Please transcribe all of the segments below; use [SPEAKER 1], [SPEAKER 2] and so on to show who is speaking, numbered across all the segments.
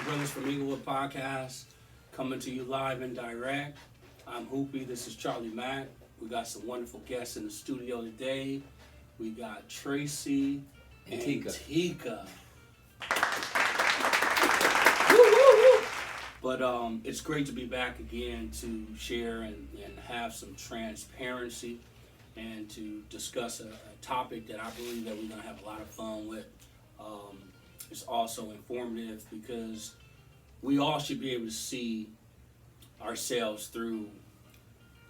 [SPEAKER 1] Brothers from Inglewood podcast, coming to you live and direct. I'm Hoopie, this is Charley Mack. We got some wonderful guests in the studio today. We got Tracy and Tika. But it's great to be back again to share and have some transparency and to discuss a topic that I believe that we're going to have a lot of fun with. It's also informative because we all should be able to see ourselves through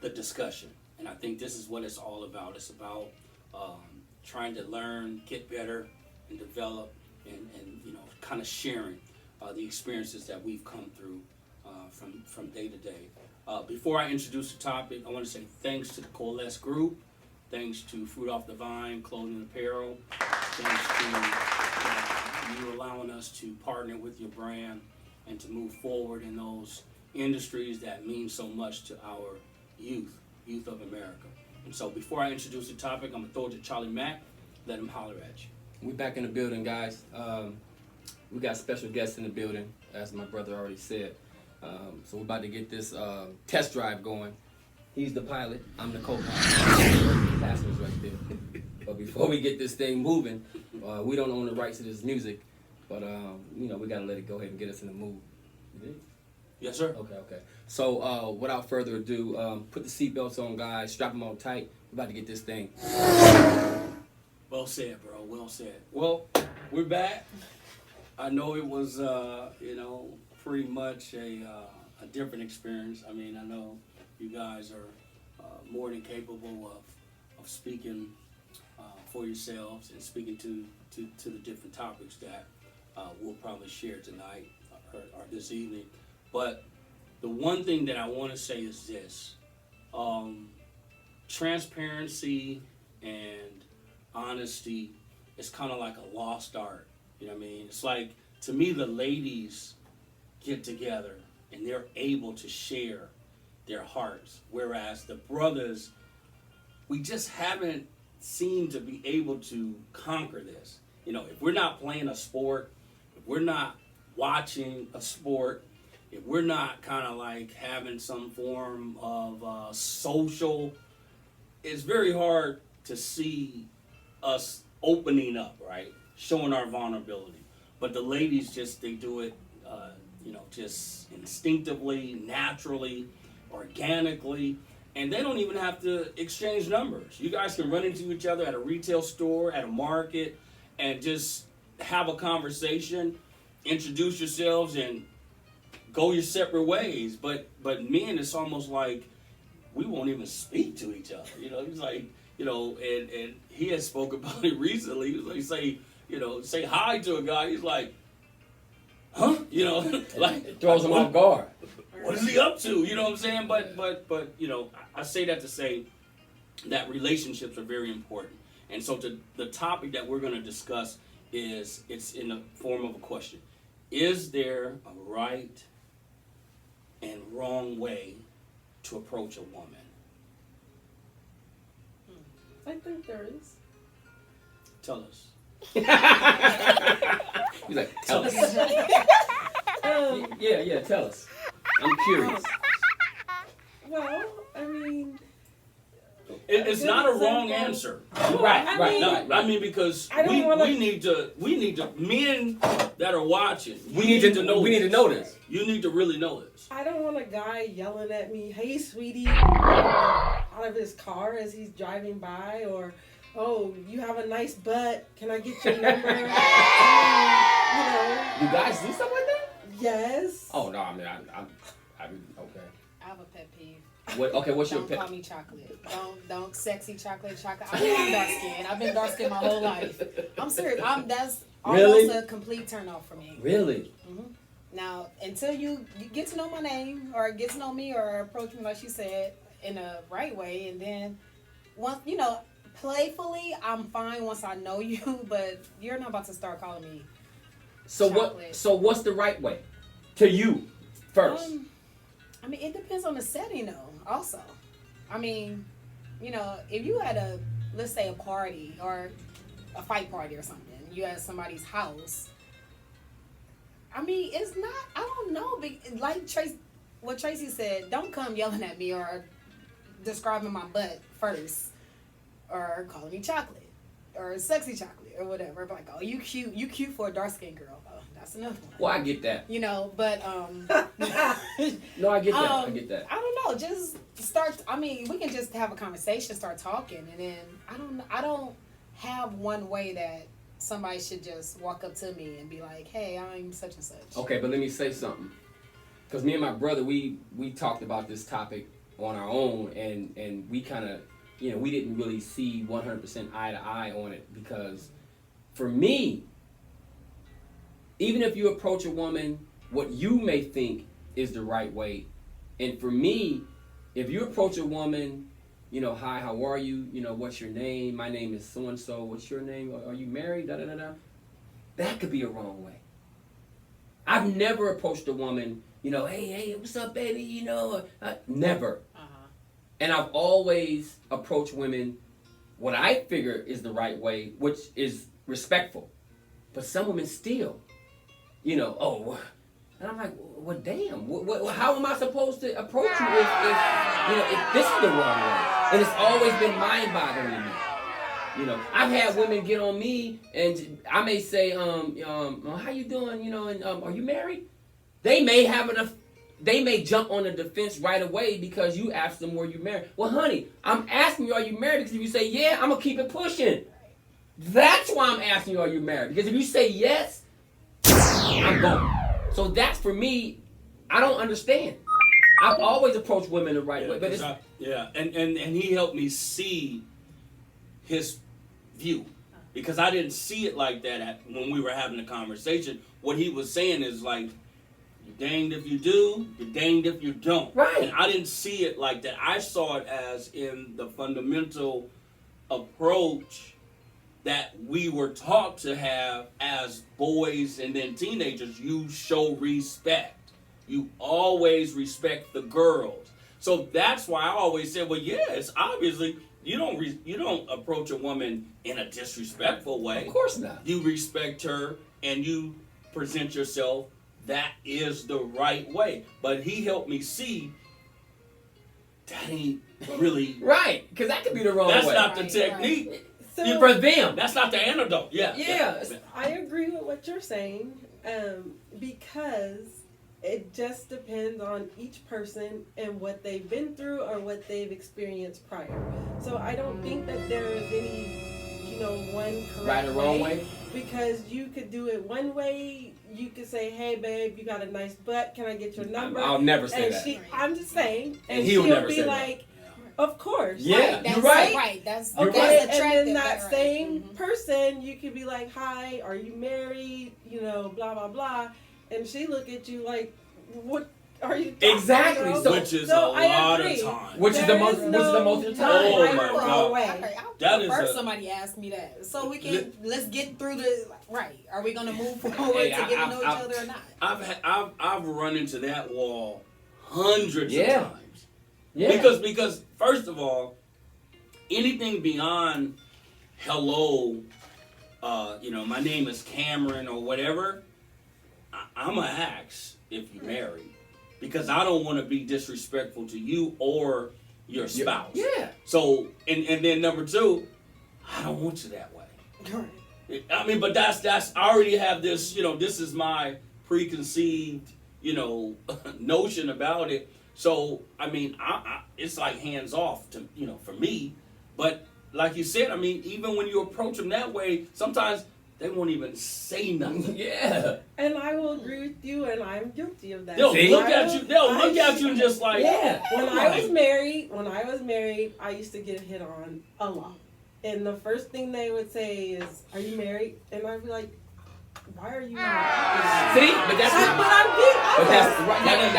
[SPEAKER 1] the discussion. And I think this is what it's all about. It's about trying to learn, get better, and develop, and kind of sharing the experiences that we've come through from day to day. Before I introduce the topic, I want to say thanks to the Coalesce Group, thanks to Fruit Off the Vine, Clothing and Apparel, thanks to you allowing us to partner with your brand and to move forward in those industries that mean so much to our youth of America. And so before I introduce the topic, I'm going to throw it to Charley Mack, let him holler at you.
[SPEAKER 2] We back in the building, guys. We got special guests in the building, as my brother already said. So we're about to get this test drive going. He's the pilot, I'm the co-pilot. The passengers right there. But before we get this thing moving, we don't own the rights to this music, but we got to let it go ahead and get us in the mood. You did?
[SPEAKER 1] Yes, sir.
[SPEAKER 2] Okay. So without further ado, put the seatbelts on, guys. Strap them on tight. We're about to get this thing.
[SPEAKER 1] Well said, bro. Well said. Well, we're back. I know it was, pretty much a different experience. I mean, I know you guys are more than capable of speaking for yourselves and speaking to the different topics that we'll probably share tonight or this evening. But the one thing that I want to say is this. Transparency and honesty is kind of like a lost art. You know what I mean? It's like, to me, the ladies get together and they're able to share their hearts, whereas the brothers, we just haven't seemed to be able to conquer this. If we're not playing a sport, if we're not watching a sport, if we're not kind of like having some form of social, it's very hard to see us opening up, right? Showing our vulnerability. But the ladies they do it, just instinctively, naturally, organically, and they don't even have to exchange numbers. You guys can run into each other at a retail store, at a market, and just have a conversation, introduce yourselves, and go your separate ways. But men, it's almost like we won't even speak to each other. It's like, and he has spoke about it recently. He was like, say hi to a guy. He's like, huh? Like
[SPEAKER 2] It throws him off guard.
[SPEAKER 1] What is he up to? You know what I'm saying? But I say that to say that relationships are very important. And so the topic that we're going to discuss it's in the form of a question. Is there a right and wrong way to approach a woman?
[SPEAKER 3] I think there is.
[SPEAKER 1] Tell us.
[SPEAKER 2] He's like, tell us. Yeah, tell us. I'm curious.
[SPEAKER 3] Well, I mean,
[SPEAKER 1] it's not a wrong answer.
[SPEAKER 2] Right.
[SPEAKER 1] I mean, because we need to men that are watching.
[SPEAKER 2] We need to know this.
[SPEAKER 1] You need to really know this.
[SPEAKER 3] I don't want a guy yelling at me, "Hey, sweetie," out of his car as he's driving by, or, "Oh, you have a nice butt. Can I get your number?"
[SPEAKER 2] You guys do stuff like that?
[SPEAKER 3] Yes.
[SPEAKER 2] Oh no, I mean, I'm okay.
[SPEAKER 4] I have a pet peeve.
[SPEAKER 2] What's your
[SPEAKER 4] Don't
[SPEAKER 2] pet?
[SPEAKER 4] call me chocolate. Don't sexy chocolate. I know I'm dark skinned. I've been dark skinned my whole life. I'm serious. That's almost a complete turn off for me.
[SPEAKER 2] Really?
[SPEAKER 4] Mm-hmm. Now, until you get to know my name or get to know me or approach me like she said in a right way, and then once playfully, I'm fine once I know you. But you're not about to start calling me.
[SPEAKER 2] So
[SPEAKER 4] chocolate.
[SPEAKER 2] what's the right way to you first?
[SPEAKER 4] I mean, it depends on the setting, though. Also, I mean, if you had let's say a party or a fight party or something, you at somebody's house, I mean, it's not. I don't know. Like what Tracy said, don't come yelling at me or describing my butt first, or calling me chocolate or sexy chocolate or whatever. But like, oh, you cute for a dark skinned girl. Oh, that's another one.
[SPEAKER 2] Well, I get that.
[SPEAKER 4] You know, but
[SPEAKER 2] No, I get that. I get that.
[SPEAKER 4] I don't know. Just start. I mean, we can just have a conversation, start talking, and then I don't have one way that somebody should just walk up to me and be like, "Hey, I'm such and such."
[SPEAKER 2] Okay, but let me say something. Because me and my brother, we talked about this topic on our own, and we kind of, we didn't really see 100% eye to eye on it. Because for me, even if you approach a woman what you may think is the right way, and for me, if you approach a woman, hi, how are you? What's your name? My name is so and so. What's your name? Are you married? Da da da da. That could be a wrong way. I've never approached a woman, hey, what's up, baby? Never. And I've always approached women what I figure is the right way, which is respectful. But some women still, oh, and I'm like, well, damn, how am I supposed to approach you if this is the wrong way? And it's always been mind-boggling to me. I've had women get on me, and I may say, how you doing? And are you married? They may jump on the defense right away because you asked them, were you married? Well, honey, I'm asking you, are you married? Because if you say yeah, I'm gonna keep it pushing. That's why I'm asking you, are you married? Because if you say yes, I'm going. So that's, for me, I don't understand. I've always approached women the right way, but it's
[SPEAKER 1] and he helped me see his view, because I didn't see it like that when we were having the conversation. What he was saying is like, you're danged if you do, you're danged if you don't.
[SPEAKER 2] Right.
[SPEAKER 1] And I didn't see it like that. I saw it as in the fundamental approach that we were taught to have as boys and then teenagers. You show respect. You always respect the girls. So that's why I always said, well, yeah, it's obviously you don't approach a woman in a disrespectful way.
[SPEAKER 2] Of course not.
[SPEAKER 1] You respect her and you present yourself. That is the right way. But he helped me see that ain't really
[SPEAKER 2] right, because that could be the wrong way.
[SPEAKER 1] That's not the technique.
[SPEAKER 3] Right. So,
[SPEAKER 2] for them.
[SPEAKER 1] That's not the antidote. Yeah.
[SPEAKER 3] I agree with what you're saying, because it just depends on each person and what they've been through or what they've experienced prior. So I don't think that there is any, one correct
[SPEAKER 2] right or wrong way.
[SPEAKER 3] Because you could do it one way. You could say, "Hey, babe, you got a nice butt. Can I get your number?"
[SPEAKER 2] I'll never say that.
[SPEAKER 3] I'm just saying, and
[SPEAKER 2] he will
[SPEAKER 3] she'll
[SPEAKER 2] never
[SPEAKER 3] be
[SPEAKER 2] say
[SPEAKER 3] like, "Of course."
[SPEAKER 2] Yeah,
[SPEAKER 4] that's
[SPEAKER 2] you're right.
[SPEAKER 4] Right. That's
[SPEAKER 3] okay.
[SPEAKER 4] That's
[SPEAKER 3] And then that
[SPEAKER 4] right.
[SPEAKER 3] same person, you could be like, "Hi, are you married?" Blah blah blah, and she look at you like, "What are you?"
[SPEAKER 2] Exactly.
[SPEAKER 3] About?
[SPEAKER 2] So,
[SPEAKER 1] which is a lot of time.
[SPEAKER 2] Which is the most of the time.
[SPEAKER 1] Oh my God.
[SPEAKER 4] That is first somebody asked me that, so we can let's get through the right. Are we gonna move forward to get to know each other or not?
[SPEAKER 1] I've run into that wall hundreds of times.
[SPEAKER 2] Yeah.
[SPEAKER 1] Because first of all, anything beyond hello, my name is Cameron or whatever, I'm gonna ask if you're married, because I don't want to be disrespectful to you or your spouse.
[SPEAKER 2] Yeah.
[SPEAKER 1] So and then number two, I don't want you that way. I mean, but that's I already have this. This is my preconceived notion about it. So I mean, it's like hands off to for me. But like you said, I mean, even when you approach them that way, sometimes they won't even say nothing.
[SPEAKER 2] Yeah.
[SPEAKER 3] And I will agree with you, and I'm guilty of that.
[SPEAKER 1] They'll look at you. They'll look at you just like,
[SPEAKER 3] yeah. When I was married, I used to get hit on a lot. And the first thing they would say is, "Are you married?" And I'd be like, "Why are you talking to me?"
[SPEAKER 2] See, but that's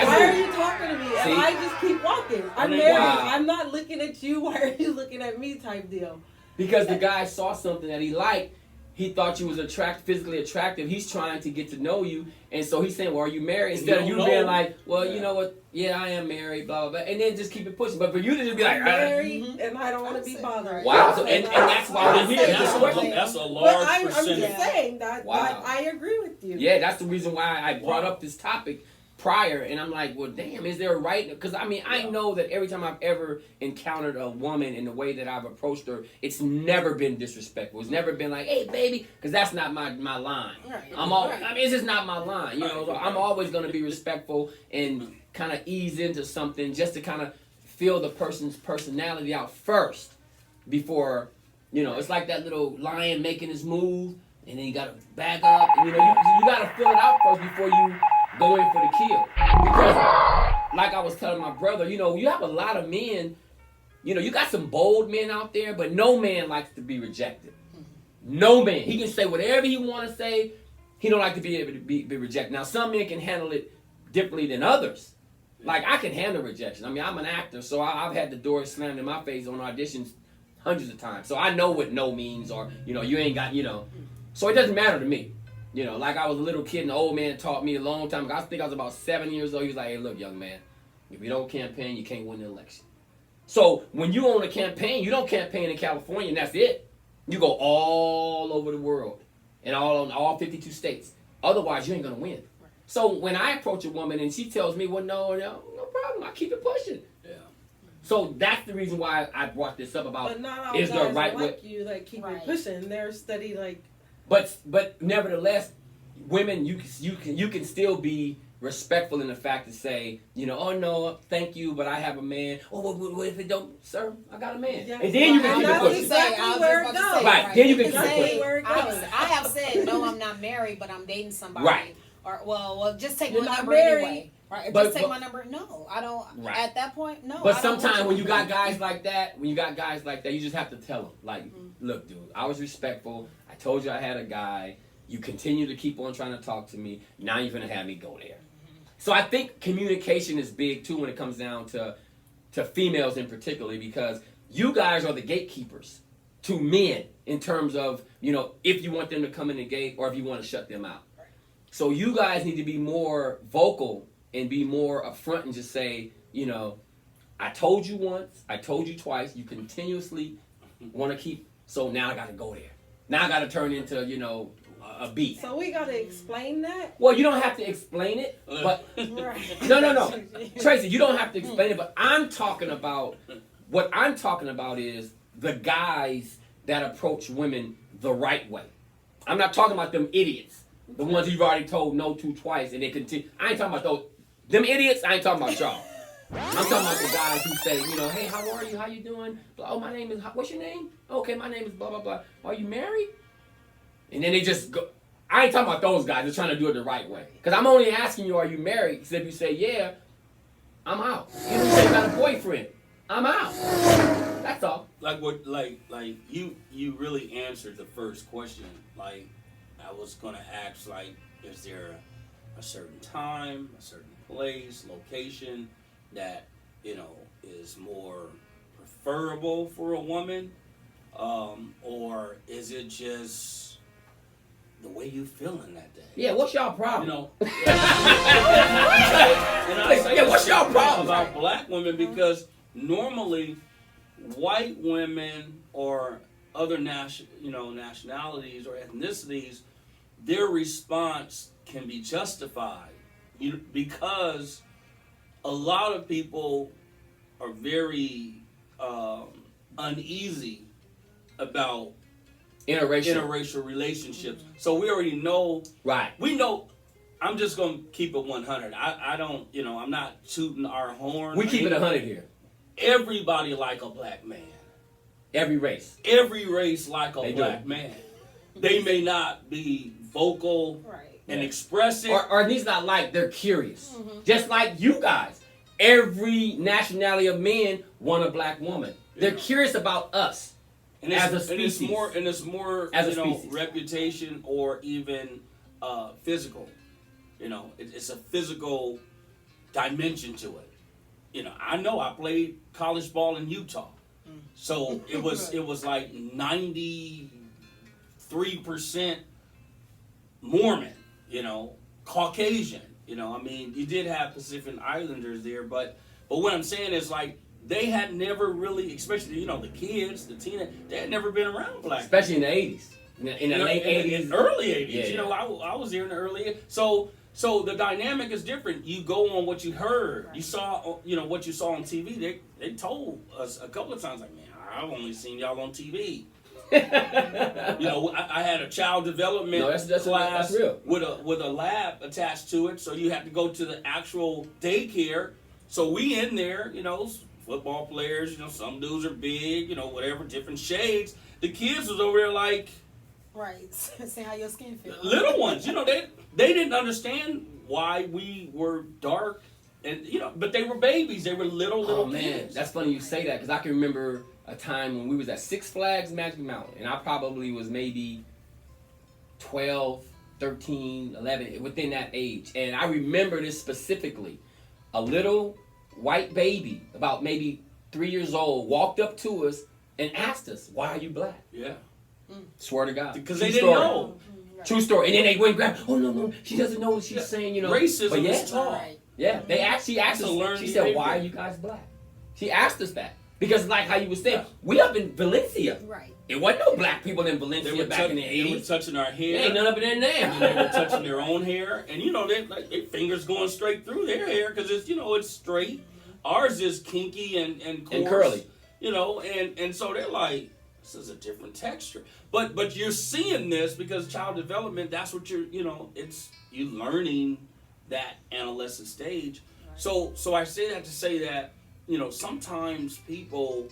[SPEAKER 3] why are you talking to me?
[SPEAKER 2] See?
[SPEAKER 3] And I just keep walking. I'm married. Wow. I'm not looking at you. Why are you looking at me? Type deal.
[SPEAKER 2] Because the guy saw something that he liked. he thought you was physically attractive. He's trying to get to know you, and so he's saying, "Well, are you married?" Instead of you being like, "Well, you know what? Yeah, I am married." Blah blah blah, and then just keep it pushing. But for you to just be like,
[SPEAKER 3] I'm married and I don't want to be bothered.
[SPEAKER 2] Wow, so, and that's why we're here.
[SPEAKER 1] That's a
[SPEAKER 3] But
[SPEAKER 1] large
[SPEAKER 3] I'm
[SPEAKER 1] percentage.
[SPEAKER 3] just saying that,
[SPEAKER 2] Wow.
[SPEAKER 3] that I agree with you.
[SPEAKER 2] Yeah, that's the reason why I brought up this topic prior, and I'm like, well, damn, is there a right? Because I mean, I know that every time I've ever encountered a woman in the way that I've approached her, it's never been disrespectful. It's never been like, hey, baby, because that's not my line.
[SPEAKER 4] Right.
[SPEAKER 2] I mean, it's just not my line. You know, so I'm always going to be respectful and kind of ease into something just to kind of feel the person's personality out first before, you know, it's like that little lion making his move, and then you got to back up, and you know, you got to feel it out first before you go in for the kill. Because, like I was telling my brother, you know, you have a lot of men, you know, you got some bold men out there, but no man likes to be rejected. No man. He can say whatever he want to say. He don't like to be able to be rejected. Now, some men can handle it differently than others. Like, I can handle rejection. I mean, I'm an actor, so I've had the doors slammed in my face on auditions hundreds of times. So I know what no means, or, you know, you ain't got, you know. So it doesn't matter to me. You know, like I was a little kid and the old man taught me a long time ago. I think I was about 7 years old. He was like, hey, look, young man, if you don't campaign, you can't win the election. So when you own a campaign, you don't campaign in California and that's it. You go all over the world and all 52 states. Otherwise, you ain't going to win. So when I approach a woman and she tells me, well, no problem. I keep it pushing.
[SPEAKER 1] Yeah.
[SPEAKER 2] So that's the reason why I brought this up about
[SPEAKER 3] But not all
[SPEAKER 2] is
[SPEAKER 3] guys
[SPEAKER 2] there a right
[SPEAKER 3] are
[SPEAKER 2] way.
[SPEAKER 3] like you, like keep
[SPEAKER 4] Right.
[SPEAKER 3] it pushing. They're steady, like.
[SPEAKER 2] But nevertheless, women, you can still be respectful in the fact to say, you know, oh no, thank you, but I have a man. Oh, what if it don't, sir? I got a man.
[SPEAKER 3] Yes.
[SPEAKER 2] And then you can
[SPEAKER 3] And
[SPEAKER 2] keep it
[SPEAKER 3] that's
[SPEAKER 2] pushing.
[SPEAKER 3] exactly where it goes.
[SPEAKER 2] Right, then you can
[SPEAKER 3] keep it
[SPEAKER 4] say,
[SPEAKER 3] pushing. Where it goes.
[SPEAKER 4] I have said, no, I'm not married, but I'm dating somebody.
[SPEAKER 2] Right.
[SPEAKER 4] Or, well, just take
[SPEAKER 3] You're
[SPEAKER 4] my
[SPEAKER 3] not
[SPEAKER 4] number
[SPEAKER 3] married.
[SPEAKER 4] anyway. Right?
[SPEAKER 2] But-
[SPEAKER 4] Just take
[SPEAKER 2] but-
[SPEAKER 4] my number. No, I don't.
[SPEAKER 2] Right.
[SPEAKER 4] At that point, no.
[SPEAKER 2] But
[SPEAKER 4] I don't
[SPEAKER 2] sometimes
[SPEAKER 4] want
[SPEAKER 2] when you got
[SPEAKER 4] to.
[SPEAKER 2] guys like that, you just have to tell them, like, look, dude, I was respectful. I told you I had a guy. You continue to keep on trying to talk to me. Now you're gonna have me go there. So I think communication is big too when it comes down to females in particular, because you guys are the gatekeepers to men in terms of, you know, if you want them to come in the gate or if you want to shut them out. So you guys need to be more vocal and be more upfront and just say, you know, I told you once, I told you twice, you continuously want to keep, so now I got to go there. Now I got to turn into, you know, a beat.
[SPEAKER 3] So we gotta explain that.
[SPEAKER 2] Well, you don't have to explain it, but
[SPEAKER 3] Right.
[SPEAKER 2] no. Tracy, you don't have to explain it, but what I'm talking about is the guys that approach women the right way. I'm not talking about them idiots, the ones you've already told no to twice and they continue. I ain't talking about those, them idiots, I ain't talking about y'all. I'm talking about the guys who say, you know, hey, how are you? How you doing? Oh, my name is, what's your name? Okay, my name is blah, blah, blah. Are you married? And then they just go. I ain't talking about those guys. They're trying to do it the right way. Because I'm only asking you, are you married? Because if you say, yeah, I'm out. Even if you say you got a boyfriend, I'm out. That's all.
[SPEAKER 1] Like what? Like you really answered the first question. Like I was gonna ask, like, is there a certain time, a certain place, location that, you know, is more preferable for a woman, or is it just the way you feeling that day?
[SPEAKER 2] Yeah, what's y'all
[SPEAKER 1] You
[SPEAKER 2] problem?
[SPEAKER 1] know. And I say
[SPEAKER 2] Yeah, what's
[SPEAKER 1] this
[SPEAKER 2] your problem?
[SPEAKER 1] about black women, because normally white women or other nationalities or ethnicities, their response can be justified, because a lot of people are very uneasy about interracial relationships. So we already know.
[SPEAKER 2] Right.
[SPEAKER 1] We know. I'm just gonna keep it 100. I don't. You know, I'm not tooting our horn.
[SPEAKER 2] We keep it 100 here.
[SPEAKER 1] Everybody like a black man.
[SPEAKER 2] Every race.
[SPEAKER 1] Every race like a
[SPEAKER 2] They do.
[SPEAKER 1] black man. They may not be vocal
[SPEAKER 4] Right.
[SPEAKER 1] and expressive.
[SPEAKER 2] Or at least not like, they're curious. Just like you guys. Every nationality of men want a black woman. They're curious about us.
[SPEAKER 1] And
[SPEAKER 2] as a
[SPEAKER 1] and it's
[SPEAKER 2] species.
[SPEAKER 1] more
[SPEAKER 2] As a
[SPEAKER 1] you know,
[SPEAKER 2] species.
[SPEAKER 1] reputation or even physical. You know, it's a physical dimension to it. You know, I played college ball in Utah, so it was like 95% 3% Mormon, Caucasian. I mean, you did have Pacific Islanders there, but what I'm saying is like they had never really, especially the kids, the teenagers, they had never been around black,
[SPEAKER 2] especially in the 80s, in the late 80s,
[SPEAKER 1] early 80s.
[SPEAKER 2] Yeah.
[SPEAKER 1] I was there in the early 80s. So the dynamic is different. You go on what you heard, you saw, what you saw on TV. They told us a couple of times, like, man, I've only seen y'all on TV. I had a child development class
[SPEAKER 2] real.
[SPEAKER 1] with a lab attached to it, so you had to go to the actual daycare. So we in there, football players, some dudes are big, whatever, different shades. The kids was over there like,
[SPEAKER 4] right, see how your skin feels.
[SPEAKER 1] Little ones, they didn't understand why we were dark, and but they were babies. They were little
[SPEAKER 2] man,
[SPEAKER 1] kids.
[SPEAKER 2] that's funny you say that because I can remember a time when we was at Six Flags Magic Mountain, and I probably was maybe 12, 13, 11, within that age. And I remember this specifically. A little white baby, about maybe 3 years old, walked up to us and asked us, "Why are you black?"
[SPEAKER 1] Yeah.
[SPEAKER 2] Swear to God.
[SPEAKER 1] Because
[SPEAKER 2] True
[SPEAKER 1] they didn't
[SPEAKER 2] story.
[SPEAKER 1] know.
[SPEAKER 2] True story. And then they went and grabbed, "Oh, no, she doesn't know what she's saying,
[SPEAKER 1] Racism
[SPEAKER 2] But yeah,
[SPEAKER 1] is taught.
[SPEAKER 4] Right.
[SPEAKER 2] yeah, she asked
[SPEAKER 1] That's a learned
[SPEAKER 2] us, she said,
[SPEAKER 1] behavior.
[SPEAKER 2] "Why are you guys black?" She asked us that. Because like how you were saying, we up in Valencia.
[SPEAKER 4] Right.
[SPEAKER 2] It wasn't no black people in
[SPEAKER 1] They
[SPEAKER 2] Valencia
[SPEAKER 1] were,
[SPEAKER 2] back in the
[SPEAKER 1] they were
[SPEAKER 2] 80s.
[SPEAKER 1] touching our hair.
[SPEAKER 2] There ain't none up in there
[SPEAKER 1] And they
[SPEAKER 2] now.
[SPEAKER 1] were touching their own hair, and their fingers going straight through their hair because it's it's straight. Ours is kinky and coarse,
[SPEAKER 2] And curly.
[SPEAKER 1] and so they're like, this is a different texture. But you're seeing this because child development. That's what it's you learning that adolescent stage.
[SPEAKER 4] Right.
[SPEAKER 1] So I say that to say that sometimes people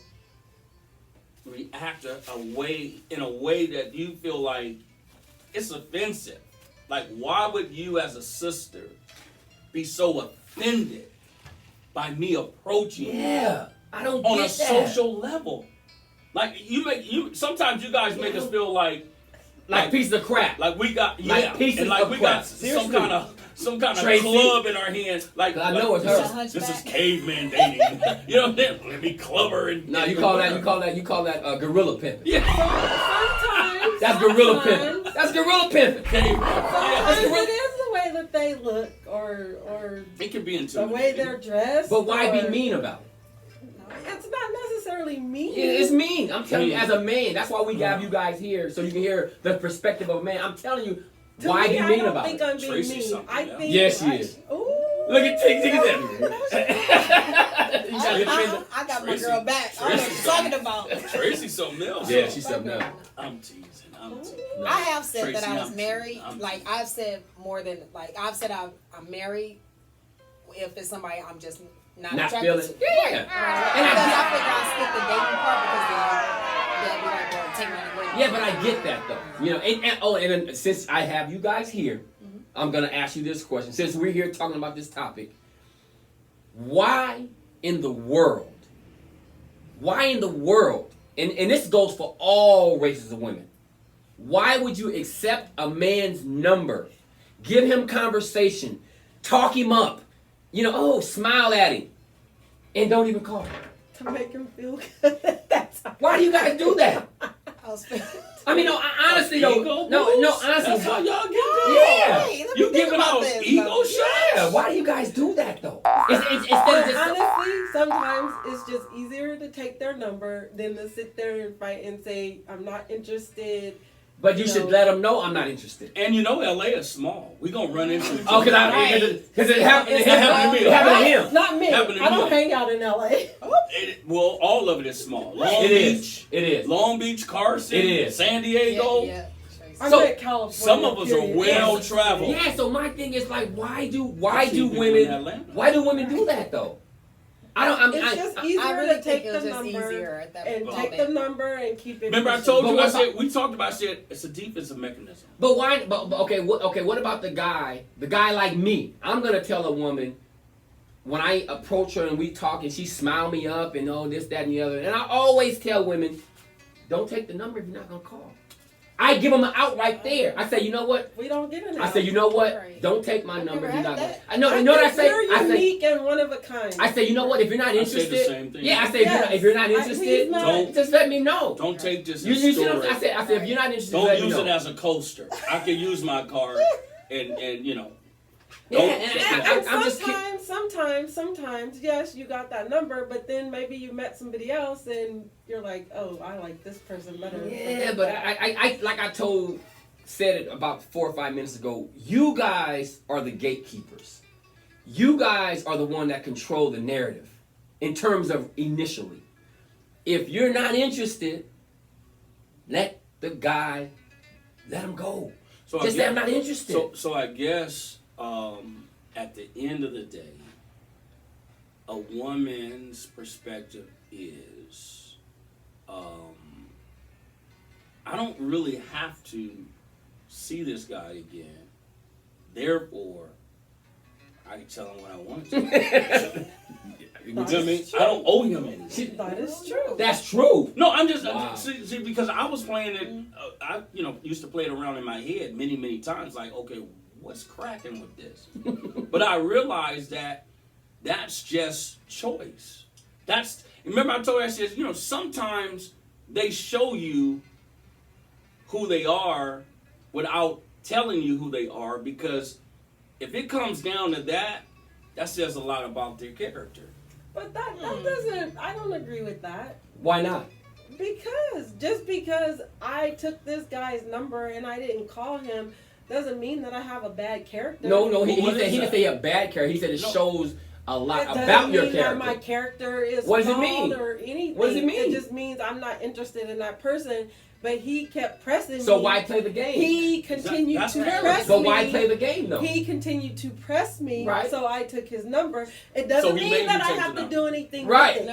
[SPEAKER 1] react in a way that you feel like it's offensive. Like, why would you as a sister be so offended by me approaching
[SPEAKER 2] Yeah, I don't
[SPEAKER 1] on
[SPEAKER 2] get
[SPEAKER 1] a
[SPEAKER 2] that.
[SPEAKER 1] social level? Like sometimes you guys make us feel like
[SPEAKER 2] piece of crap.
[SPEAKER 1] like we got
[SPEAKER 2] pieces
[SPEAKER 1] and like
[SPEAKER 2] of
[SPEAKER 1] we
[SPEAKER 2] crap.
[SPEAKER 1] got
[SPEAKER 2] Seriously.
[SPEAKER 1] some kind of
[SPEAKER 2] Tracy.
[SPEAKER 1] club in our hands. Like
[SPEAKER 2] I know it's her.
[SPEAKER 1] This is caveman dating. Let me club her and
[SPEAKER 2] No, you call that gorilla pimping.
[SPEAKER 1] Yeah.
[SPEAKER 3] Sometimes.
[SPEAKER 2] That's gorilla pimping. That's gorilla pimping.
[SPEAKER 3] Sometimes it is the way that they look or
[SPEAKER 1] It can be
[SPEAKER 3] the
[SPEAKER 1] intimidating.
[SPEAKER 3] way they're dressed.
[SPEAKER 2] But why be
[SPEAKER 3] or-
[SPEAKER 2] mean about it?
[SPEAKER 3] It's not necessarily mean.
[SPEAKER 2] It's mean. I'm telling you, as a man, that's why we have you guys here, so you can hear the perspective of a man. I'm telling you,
[SPEAKER 3] To
[SPEAKER 2] why
[SPEAKER 3] me,
[SPEAKER 2] be
[SPEAKER 3] I
[SPEAKER 2] mean
[SPEAKER 3] don't
[SPEAKER 2] about
[SPEAKER 3] think
[SPEAKER 2] it?
[SPEAKER 3] I'm being
[SPEAKER 1] Tracy's
[SPEAKER 3] mean.
[SPEAKER 1] something
[SPEAKER 3] I
[SPEAKER 1] else.
[SPEAKER 3] think.
[SPEAKER 2] Yes, she is.
[SPEAKER 3] Ooh.
[SPEAKER 2] Look at Tig that. You gotta defend it.
[SPEAKER 4] I got my
[SPEAKER 1] Tracy.
[SPEAKER 4] girl back. I don't know what you're talking about.
[SPEAKER 1] Tracy's something else.
[SPEAKER 2] Yeah, she's something else.
[SPEAKER 1] I'm teasing.
[SPEAKER 2] No.
[SPEAKER 4] I have said that
[SPEAKER 1] Tracy,
[SPEAKER 4] I was
[SPEAKER 1] I'm
[SPEAKER 4] married.
[SPEAKER 1] teasing.
[SPEAKER 4] Like I've said more than I've said I'm married. If it's somebody I'm just not attracted
[SPEAKER 2] feeling.
[SPEAKER 4] to.
[SPEAKER 2] Yeah.
[SPEAKER 4] And because I figure I skip the dating part because they'll be like, well, take my away.
[SPEAKER 2] Yeah, but I get that though. And since I have you guys here, I'm gonna ask you this question. Since we're here talking about this topic, why in the world? And this goes for all races of women. Why would you accept a man's number, give him conversation, talk him up, smile at him, and don't even call him?
[SPEAKER 3] To make him feel good. That's how.
[SPEAKER 2] Why do you guys do that?
[SPEAKER 4] I was
[SPEAKER 2] I mean, no, honestly though,
[SPEAKER 1] Ego
[SPEAKER 2] no,
[SPEAKER 1] boost?
[SPEAKER 2] honestly,
[SPEAKER 1] That's how y'all get
[SPEAKER 2] Yeah.
[SPEAKER 4] Hey, let me
[SPEAKER 1] You
[SPEAKER 4] think
[SPEAKER 1] giving
[SPEAKER 4] about
[SPEAKER 1] out
[SPEAKER 4] this,
[SPEAKER 1] ego
[SPEAKER 4] though.
[SPEAKER 1] shots?
[SPEAKER 2] yeah. Why do you guys do that though? Instead of
[SPEAKER 3] But
[SPEAKER 2] just
[SPEAKER 3] honestly, sometimes it's just easier to take their number than to sit there and fight and say, I'm not interested.
[SPEAKER 2] but you should let them know I'm not interested.
[SPEAKER 1] And LA is small. We gonna run into each
[SPEAKER 2] Oh,
[SPEAKER 1] other.
[SPEAKER 2] because it happened.
[SPEAKER 3] It's
[SPEAKER 2] It happened to me. It happened to him.
[SPEAKER 3] Not me.
[SPEAKER 1] Happened to
[SPEAKER 3] I don't
[SPEAKER 1] you.
[SPEAKER 3] hang out in LA.
[SPEAKER 1] Well, all of it is small. Long
[SPEAKER 2] It is.
[SPEAKER 1] Beach,
[SPEAKER 2] It is.
[SPEAKER 1] Long Beach, Carson,
[SPEAKER 2] It is.
[SPEAKER 1] San Diego.
[SPEAKER 4] Yeah.
[SPEAKER 3] I'm
[SPEAKER 2] So,
[SPEAKER 3] at California.
[SPEAKER 1] Some of us are
[SPEAKER 3] period.
[SPEAKER 1] well traveled.
[SPEAKER 2] Yeah. So my thing is like, why do
[SPEAKER 1] I've seen people in
[SPEAKER 2] women
[SPEAKER 1] Atlanta.
[SPEAKER 2] do that though? I mean,
[SPEAKER 3] It's just
[SPEAKER 4] I
[SPEAKER 3] easier
[SPEAKER 4] really
[SPEAKER 3] to
[SPEAKER 4] think
[SPEAKER 3] take
[SPEAKER 4] it was
[SPEAKER 3] the
[SPEAKER 4] just
[SPEAKER 3] number
[SPEAKER 4] easier at that
[SPEAKER 3] and
[SPEAKER 4] moment.
[SPEAKER 3] take the number and keep it.
[SPEAKER 1] Remember, I
[SPEAKER 3] pushing.
[SPEAKER 1] told
[SPEAKER 2] But
[SPEAKER 1] you.
[SPEAKER 2] what
[SPEAKER 1] I said
[SPEAKER 2] about-
[SPEAKER 1] we talked about. I said it's a defensive mechanism.
[SPEAKER 2] But why? But okay. What about the guy like me? I'm gonna tell a woman when I approach her and we talk and she smile me up and this, that, and the other. And I always tell women, don't take the number if you're not gonna call. I give them an out right there. I say, you know what?
[SPEAKER 3] We don't get an
[SPEAKER 2] I
[SPEAKER 3] out.
[SPEAKER 2] say, you know what?
[SPEAKER 4] Right.
[SPEAKER 2] Don't take my
[SPEAKER 4] I've
[SPEAKER 2] number.
[SPEAKER 4] never
[SPEAKER 2] You're
[SPEAKER 4] had
[SPEAKER 2] not.
[SPEAKER 4] that.
[SPEAKER 2] I know. You know what I say?
[SPEAKER 3] You're
[SPEAKER 2] I say,
[SPEAKER 3] unique and one of a kind.
[SPEAKER 2] I say, you know what? If you're not
[SPEAKER 1] I say
[SPEAKER 2] interested,
[SPEAKER 1] the same thing.
[SPEAKER 2] yeah, I say
[SPEAKER 3] Yes.
[SPEAKER 2] if you're not
[SPEAKER 3] He's
[SPEAKER 2] interested,
[SPEAKER 3] not-
[SPEAKER 1] Don't-
[SPEAKER 2] just let me know.
[SPEAKER 1] Don't take this
[SPEAKER 2] You
[SPEAKER 1] as
[SPEAKER 2] see
[SPEAKER 1] story.
[SPEAKER 2] what I said? I said if you're not interested,
[SPEAKER 1] Don't
[SPEAKER 2] let me
[SPEAKER 1] use
[SPEAKER 2] know.
[SPEAKER 1] it as a coaster. I can use my card and you know.
[SPEAKER 2] Yeah,
[SPEAKER 1] Don't-
[SPEAKER 3] And
[SPEAKER 2] I'm just kidding.
[SPEAKER 3] sometimes, yes, you got that number, but then maybe you met somebody else and you're like, oh, I like this person better.
[SPEAKER 2] Yeah, but I like I said it about 4 or 5 minutes ago. You guys are the gatekeepers. You guys are the one that control the narrative in terms of initially. If you're not interested, let the guy let him go.
[SPEAKER 1] So
[SPEAKER 2] Just say I'm not interested.
[SPEAKER 1] So I guess at the end of the day, a woman's perspective is I don't really have to see this guy again. Therefore, I can tell him what I want to. You know what I mean? I don't owe him anything.
[SPEAKER 3] That is true.
[SPEAKER 2] That's true.
[SPEAKER 1] No, I'm just
[SPEAKER 2] Wow.
[SPEAKER 1] see because I was playing it. I used to play it around in my head many times. Like, okay, what's cracking with this? But I realized that that's just choice. Remember I told you I said sometimes they show you who they are without telling you who they are, because if it comes down to that says a lot about their character.
[SPEAKER 3] But that doesn't, I don't agree with that.
[SPEAKER 2] Why not?
[SPEAKER 3] Just because I took this guy's number and I didn't call him doesn't mean that I have a bad character.
[SPEAKER 2] No, he
[SPEAKER 1] What
[SPEAKER 2] said
[SPEAKER 1] is
[SPEAKER 2] he didn't
[SPEAKER 1] that?
[SPEAKER 2] say a bad character. He said it
[SPEAKER 1] No.
[SPEAKER 2] shows a lot
[SPEAKER 3] It doesn't
[SPEAKER 2] about your
[SPEAKER 3] mean that
[SPEAKER 2] character.
[SPEAKER 3] my character is
[SPEAKER 2] What does it
[SPEAKER 3] flawed
[SPEAKER 2] mean?
[SPEAKER 3] or anything.
[SPEAKER 2] What does it mean?
[SPEAKER 3] It just means I'm not interested in that person. But he kept pressing me.
[SPEAKER 2] So why play the game?
[SPEAKER 3] He continued
[SPEAKER 1] That's
[SPEAKER 3] to
[SPEAKER 1] fair.
[SPEAKER 3] press
[SPEAKER 2] But
[SPEAKER 3] me.
[SPEAKER 2] why play the game though?
[SPEAKER 3] He continued to press me,
[SPEAKER 2] Right.
[SPEAKER 3] so I took his number. It doesn't
[SPEAKER 1] So he made
[SPEAKER 3] mean that
[SPEAKER 1] you
[SPEAKER 3] I
[SPEAKER 1] take
[SPEAKER 3] have
[SPEAKER 1] the
[SPEAKER 3] to do anything
[SPEAKER 2] Right.
[SPEAKER 3] with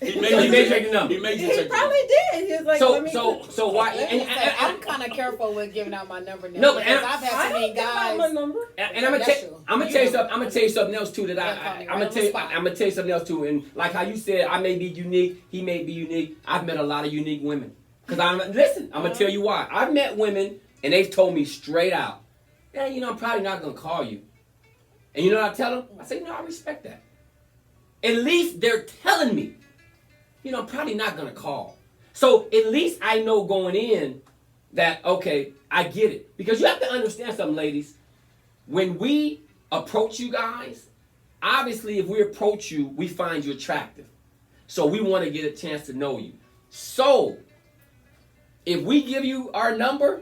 [SPEAKER 3] it.
[SPEAKER 1] He
[SPEAKER 2] made you take the number.
[SPEAKER 1] He made you
[SPEAKER 3] He
[SPEAKER 1] take the
[SPEAKER 3] probably did. He was like,
[SPEAKER 2] So
[SPEAKER 3] let me
[SPEAKER 2] so why?
[SPEAKER 4] Let me
[SPEAKER 2] And,
[SPEAKER 4] say,
[SPEAKER 2] and,
[SPEAKER 4] I'm kind of careful with giving out my number now.
[SPEAKER 2] No, but
[SPEAKER 4] because
[SPEAKER 2] and-
[SPEAKER 4] I've
[SPEAKER 3] I
[SPEAKER 4] had so
[SPEAKER 3] don't
[SPEAKER 4] many
[SPEAKER 3] give out
[SPEAKER 4] guys.
[SPEAKER 3] my number.
[SPEAKER 2] and I'm gonna
[SPEAKER 4] That's
[SPEAKER 2] tell
[SPEAKER 4] true.
[SPEAKER 2] I'm gonna
[SPEAKER 4] You
[SPEAKER 2] tell you
[SPEAKER 4] know.
[SPEAKER 2] something. I'm gonna tell you something else too that
[SPEAKER 4] Yeah, call me
[SPEAKER 2] I'm
[SPEAKER 4] right
[SPEAKER 2] gonna
[SPEAKER 4] on
[SPEAKER 2] tell
[SPEAKER 4] the
[SPEAKER 2] you.
[SPEAKER 4] spot.
[SPEAKER 2] I'm gonna tell you something else too. And like how you said, I may be unique. He may be unique. I've met a lot of unique women. Cause I'm gonna tell you why. I've met women and they've told me straight out, yeah, I'm probably not gonna call you. And you know what I tell them? I say, I respect that. At least they're telling me, I'm probably not gonna call. So at least I know going in that, okay, I get it. Because you have to understand something, ladies. When we approach you guys, obviously if we approach you, we find you attractive. So we want to get a chance to know you. So if we give you our number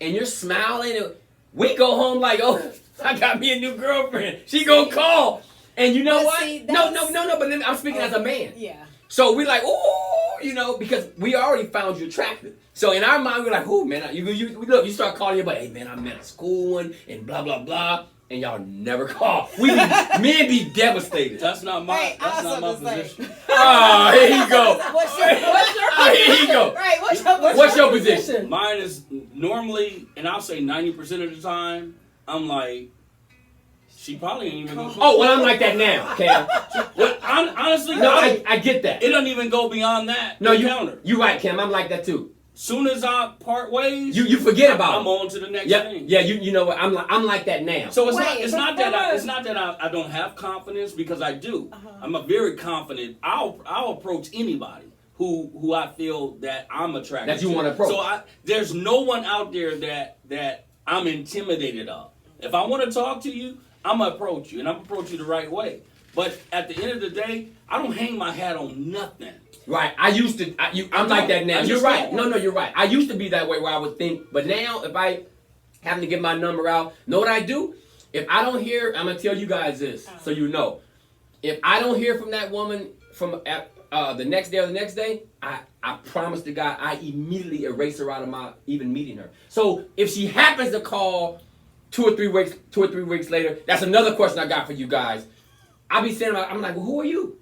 [SPEAKER 2] and you're smiling, and we go home like, oh, I got me a new girlfriend. She gonna call. And you know
[SPEAKER 4] But
[SPEAKER 2] what?
[SPEAKER 4] see,
[SPEAKER 2] No,
[SPEAKER 4] that's-
[SPEAKER 2] but I'm speaking as a man.
[SPEAKER 4] Yeah.
[SPEAKER 2] So we like, oh, because we already found you attractive. So in our mind, we're like, oh, man, you start calling your buddy, hey, man, I met a school one and blah, blah, blah. And y'all never call. Men be devastated.
[SPEAKER 1] That's not my.
[SPEAKER 4] Hey,
[SPEAKER 1] that's not my
[SPEAKER 4] also to say-
[SPEAKER 1] position.
[SPEAKER 2] Oh, here you go.
[SPEAKER 4] What's your
[SPEAKER 2] Oh, here you go.
[SPEAKER 4] Right,
[SPEAKER 2] What's your position?
[SPEAKER 1] Mine is normally, and I'll say 90% of the time, I'm like, she probably ain't even gonna call.
[SPEAKER 2] Oh, well, I'm like that now, Cam.
[SPEAKER 1] Well, honestly,
[SPEAKER 2] No, I get that.
[SPEAKER 1] it doesn't even go beyond that.
[SPEAKER 2] No,
[SPEAKER 1] encounter.
[SPEAKER 2] you're right, Cam. I'm like that too.
[SPEAKER 1] Soon as I part ways,
[SPEAKER 2] You forget about
[SPEAKER 1] I'm
[SPEAKER 2] it.
[SPEAKER 1] on to the next
[SPEAKER 2] Yeah,
[SPEAKER 1] thing.
[SPEAKER 2] yeah. You know what? I'm like that now.
[SPEAKER 1] So it's
[SPEAKER 4] Wait,
[SPEAKER 1] not. It's
[SPEAKER 3] but
[SPEAKER 1] not that.
[SPEAKER 3] hold on.
[SPEAKER 1] It's not that I don't have confidence, because I do.
[SPEAKER 4] Uh-huh.
[SPEAKER 1] I'm a very confident. I'll approach anybody who I feel that I'm attracted
[SPEAKER 2] That you
[SPEAKER 1] to.
[SPEAKER 2] wanna approach.
[SPEAKER 1] So there's no one out there that I'm intimidated of. If I want to talk to you, I'm gonna approach you, and I'm gonna approach you the right way. But at the end of the day, I don't hang my hat on nothing.
[SPEAKER 2] Right. I used to. I'm like that now.
[SPEAKER 1] I
[SPEAKER 2] You're
[SPEAKER 1] just
[SPEAKER 2] right.
[SPEAKER 1] don't.
[SPEAKER 2] No, you're right. I used to be that way where I would think, but now if I happen to get my number out, know what I do? If I don't hear, I'm gonna tell you guys this, so you know. If I don't hear from that woman from the next day or the next day, I promise to God, I immediately erase her out of my even meeting her. So if she happens to call 2 or 3 weeks later, that's another question I got for you guys. I'll be saying, I'm like, well, who are you?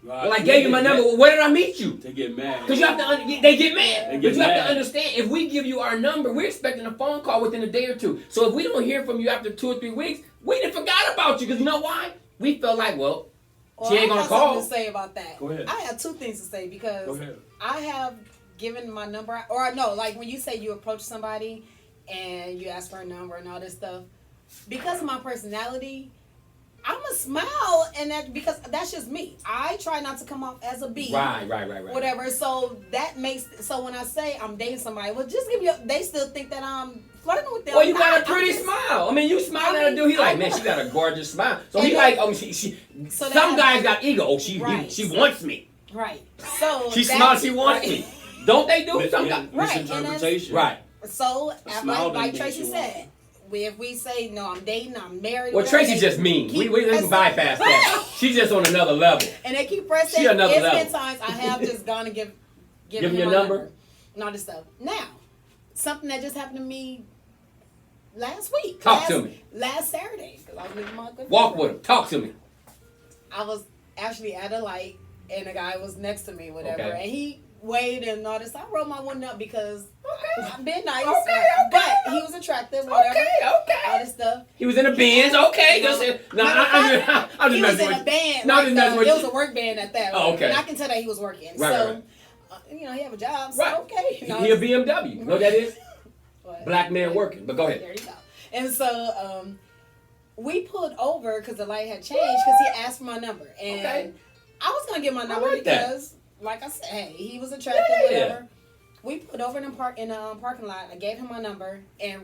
[SPEAKER 1] Right?
[SPEAKER 2] Well, I gave you my number. Well, where did I meet you?
[SPEAKER 1] They get mad.
[SPEAKER 2] Because you have to, they get mad.
[SPEAKER 1] They
[SPEAKER 2] But
[SPEAKER 1] get
[SPEAKER 2] you have
[SPEAKER 1] mad.
[SPEAKER 2] to understand, if we give you our number, we're expecting a phone call within a day or two. So if we don't hear from you after 2 or 3 weeks, we done forgot about you. Because you know why? We felt like, well, she ain't
[SPEAKER 4] I
[SPEAKER 2] gonna
[SPEAKER 4] have
[SPEAKER 2] call.
[SPEAKER 4] something to say about that.
[SPEAKER 1] Go ahead.
[SPEAKER 4] I have two things to say because
[SPEAKER 1] Go ahead.
[SPEAKER 4] I have giving my number out, or no, like when you say you approach somebody and you ask for a number and all this stuff, because of my personality, I'm a smile, and that because that's just me. I try not to come off as a B.
[SPEAKER 2] Right.
[SPEAKER 4] Whatever. So that makes when I say I'm dating somebody, well, just give you. They still think that I'm flirting with them.
[SPEAKER 2] Well, you got a pretty smile. I mean, you smile at a dude. He like, man, she got a gorgeous smile. So he like, oh, she.
[SPEAKER 4] So
[SPEAKER 2] some guys got ego. Oh, she wants me.
[SPEAKER 4] Right. So
[SPEAKER 2] she smiles. She wants me. Don't they do some guys?
[SPEAKER 1] Misinterpretation.
[SPEAKER 2] Right.
[SPEAKER 4] So like Tracy said. If we say no, I'm dating, I'm married.
[SPEAKER 2] Well, Tracy's just mean. We can bypass that. She's just on another level.
[SPEAKER 4] And they keep pressing.
[SPEAKER 2] She another level.
[SPEAKER 4] Been times I have just gone and give him
[SPEAKER 2] your number
[SPEAKER 4] and all this stuff. Now, something that just happened to me last week.
[SPEAKER 2] Talk to me.
[SPEAKER 4] Last Saturday, because I was with my good
[SPEAKER 2] Walk
[SPEAKER 4] friend.
[SPEAKER 2] with him. Talk to me.
[SPEAKER 4] I was actually at a light, and a guy was next to me, whatever,
[SPEAKER 2] Okay.
[SPEAKER 4] and he waved and all this. I rolled my window up because I'm being nice.
[SPEAKER 2] Okay.
[SPEAKER 4] But he was attractive, whatever. All
[SPEAKER 2] Okay.
[SPEAKER 4] this stuff.
[SPEAKER 2] He was in a Benz. Okay. I'm just
[SPEAKER 4] He was
[SPEAKER 2] messing
[SPEAKER 4] in
[SPEAKER 2] with
[SPEAKER 4] a band.
[SPEAKER 2] No, I'm just messing with
[SPEAKER 4] it was
[SPEAKER 2] you.
[SPEAKER 4] a work band at that.
[SPEAKER 2] Oh, okay.
[SPEAKER 4] And I can tell that he was working.
[SPEAKER 2] Right,
[SPEAKER 4] so,
[SPEAKER 2] right.
[SPEAKER 4] He have a job. So
[SPEAKER 2] Right.
[SPEAKER 4] okay.
[SPEAKER 2] He a BMW. You know what that is?
[SPEAKER 4] But-
[SPEAKER 2] Black man working. But go ahead.
[SPEAKER 4] There you go. And so we pulled over because the light had changed because he asked for my number. And
[SPEAKER 2] Okay.
[SPEAKER 4] I was going to get my number
[SPEAKER 2] like that.
[SPEAKER 4] because, like I said, hey, he was attractive,
[SPEAKER 2] Yeah.
[SPEAKER 4] whatever. We put over in a parking lot. I gave him my number, and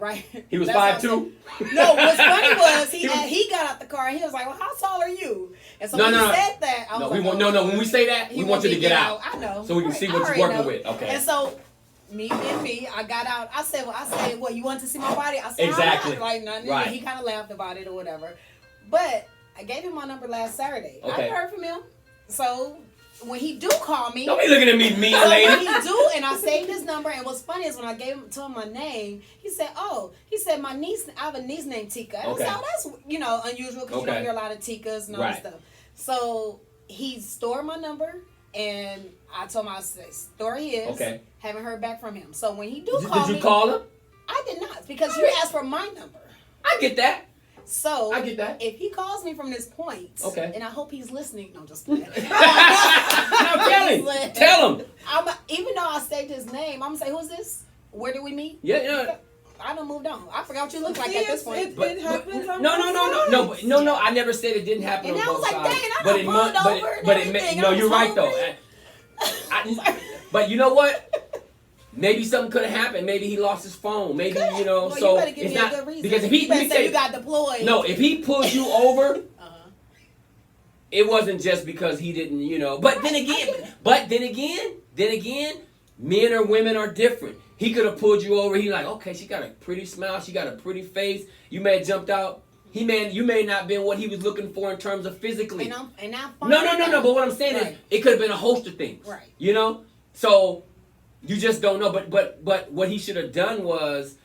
[SPEAKER 2] He was
[SPEAKER 4] that's how I
[SPEAKER 2] 5'2"?
[SPEAKER 4] said- No, what's funny was
[SPEAKER 2] He was-
[SPEAKER 4] he got out the car and he was like, "Well, how tall are you?" And so
[SPEAKER 2] No,
[SPEAKER 4] when
[SPEAKER 2] no,
[SPEAKER 4] he
[SPEAKER 2] no.
[SPEAKER 4] said that, I was
[SPEAKER 2] No,
[SPEAKER 4] like,
[SPEAKER 2] no. When we say that, we want you to get out.
[SPEAKER 4] I know,
[SPEAKER 2] So we can
[SPEAKER 4] Right,
[SPEAKER 2] see
[SPEAKER 4] I
[SPEAKER 2] what you're
[SPEAKER 4] already
[SPEAKER 2] working
[SPEAKER 4] know.
[SPEAKER 2] with. Okay.
[SPEAKER 4] And so me, I got out. I said, "What? You want to see my body?" I said,
[SPEAKER 2] Exactly.
[SPEAKER 4] "I'm not." Like nothing.
[SPEAKER 2] Right.
[SPEAKER 4] He kind of laughed about it or whatever. But I gave him my number last Saturday.
[SPEAKER 2] Okay.
[SPEAKER 4] I heard from him. So when he do call me.
[SPEAKER 2] Don't be looking at me, mean
[SPEAKER 4] So when
[SPEAKER 2] lady.
[SPEAKER 4] he do, and I saved his number, and what's funny is when I told him my name, he said, my niece, I have a niece named Tika. And
[SPEAKER 2] Okay.
[SPEAKER 4] I said, that's, unusual because you
[SPEAKER 2] Okay.
[SPEAKER 4] don't hear a lot of Tikas and all
[SPEAKER 2] Right.
[SPEAKER 4] that stuff. So he stored my number, and I told him I said, store his.
[SPEAKER 2] Okay.
[SPEAKER 4] Haven't heard back from him. So when he do call
[SPEAKER 2] Did
[SPEAKER 4] me.
[SPEAKER 2] you call him?
[SPEAKER 4] I did not, because you asked for my number.
[SPEAKER 2] I get that.
[SPEAKER 4] So
[SPEAKER 2] I get that.
[SPEAKER 4] if he calls me from this point,
[SPEAKER 2] Okay.
[SPEAKER 4] and I hope he's listening. No, just playing.
[SPEAKER 2] No, tell him.
[SPEAKER 4] Even though I saved his name, I'm gonna say, who's this? Where did we meet?
[SPEAKER 2] Yeah.
[SPEAKER 4] I done moved on. I forgot what you look like
[SPEAKER 3] See,
[SPEAKER 4] at this point.
[SPEAKER 3] it happens on
[SPEAKER 2] No.
[SPEAKER 3] both sides.
[SPEAKER 2] No. I never said it didn't happen
[SPEAKER 4] And
[SPEAKER 2] on
[SPEAKER 4] I
[SPEAKER 2] both
[SPEAKER 4] was like,
[SPEAKER 2] sides.
[SPEAKER 4] dang, I
[SPEAKER 2] but
[SPEAKER 4] got
[SPEAKER 2] it
[SPEAKER 4] pulled
[SPEAKER 2] mu-
[SPEAKER 4] over and
[SPEAKER 2] but
[SPEAKER 4] everything.
[SPEAKER 2] no,
[SPEAKER 4] I
[SPEAKER 2] you're
[SPEAKER 4] was
[SPEAKER 2] right though.
[SPEAKER 4] hungry.
[SPEAKER 2] But you know what? Maybe something could have happened. Maybe he lost his phone. Maybe
[SPEAKER 4] Well,
[SPEAKER 2] so
[SPEAKER 4] you better give
[SPEAKER 2] it's
[SPEAKER 4] me
[SPEAKER 2] not
[SPEAKER 4] a good reason.
[SPEAKER 2] because if
[SPEAKER 4] you
[SPEAKER 2] he
[SPEAKER 4] better
[SPEAKER 2] let me
[SPEAKER 4] say
[SPEAKER 2] tell
[SPEAKER 4] you got deployed.
[SPEAKER 2] no, if he pulled you over,
[SPEAKER 4] Uh-huh.
[SPEAKER 2] it wasn't just because he didn't, But then again, men or women are different. He could have pulled you over. He like, okay, she got a pretty smile. She got a pretty face. You may have jumped out. You may not been what he was looking for in terms of physically.
[SPEAKER 4] And I'm fine.
[SPEAKER 2] No. But what I'm saying is, it could have been a host of things.
[SPEAKER 4] Right.
[SPEAKER 2] So you just don't know. But what he should have done was,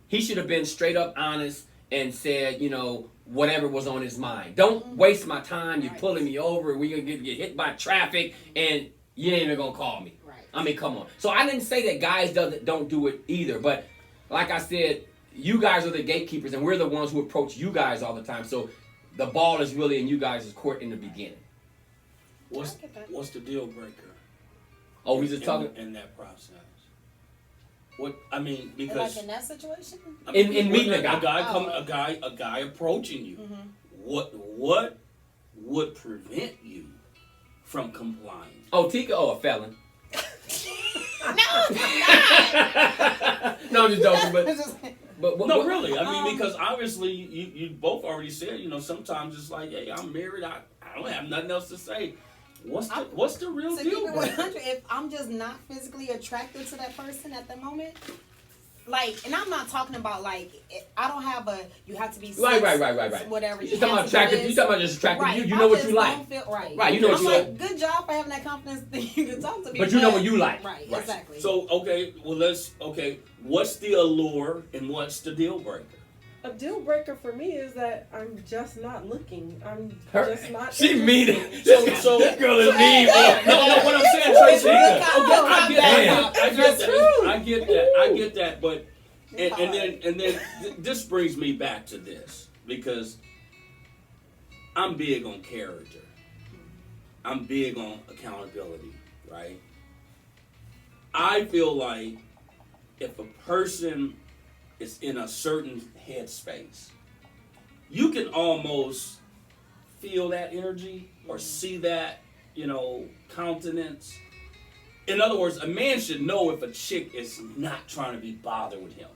[SPEAKER 2] he should have been straight up honest and said, whatever was on his mind. Don't waste my time. You're pulling me over. We're gonna get hit by traffic, and you ain't even gonna call me.
[SPEAKER 4] Right.
[SPEAKER 2] I mean, come on. So I didn't say that guys don't do it either. But like I said, you guys are the gatekeepers, and we're the ones who approach you guys all the time. So the ball is really in you guys' court in the beginning.
[SPEAKER 1] What's the deal breaker?
[SPEAKER 2] Oh, we just talking
[SPEAKER 1] in that process. Because
[SPEAKER 4] Like in that situation?
[SPEAKER 2] in meeting a guy.
[SPEAKER 1] A guy approaching you.
[SPEAKER 4] Mm-hmm.
[SPEAKER 1] What would prevent you from complying?
[SPEAKER 2] Oh, Tika. Oh, a felon. No, I'm just joking. But
[SPEAKER 1] No, really. Because obviously you both already said, sometimes it's like, hey, I'm married. I don't have nothing else to say. What's the real
[SPEAKER 4] To
[SPEAKER 1] deal?
[SPEAKER 4] keep it 100, if I'm just not physically attracted to that person at the moment, and I'm not talking about I don't have you have to be
[SPEAKER 2] right.
[SPEAKER 4] whatever.
[SPEAKER 2] You talking about attractive? You talking about just attractive?
[SPEAKER 4] Right.
[SPEAKER 2] You know what you like.
[SPEAKER 4] Right.
[SPEAKER 2] Right. You know what
[SPEAKER 4] I'm
[SPEAKER 2] you like.
[SPEAKER 4] Good job for having that confidence that you can talk to me.
[SPEAKER 2] But you know what you like.
[SPEAKER 4] Right.
[SPEAKER 2] Right.
[SPEAKER 4] Exactly.
[SPEAKER 1] So what's the allure and what's the deal breaker?
[SPEAKER 3] A deal breaker for me is that I'm just not looking. I'm just not.
[SPEAKER 2] She mean it.
[SPEAKER 1] So
[SPEAKER 2] this girl is mean.
[SPEAKER 1] No, what I'm saying, Tracy. I get that, but and then this brings me back to this because I'm big on character. I'm big on accountability, right? I feel like if a person is in a certain headspace, you can almost feel that energy or see that, countenance. In other words, a man should know if a chick is not trying to be bothered with him.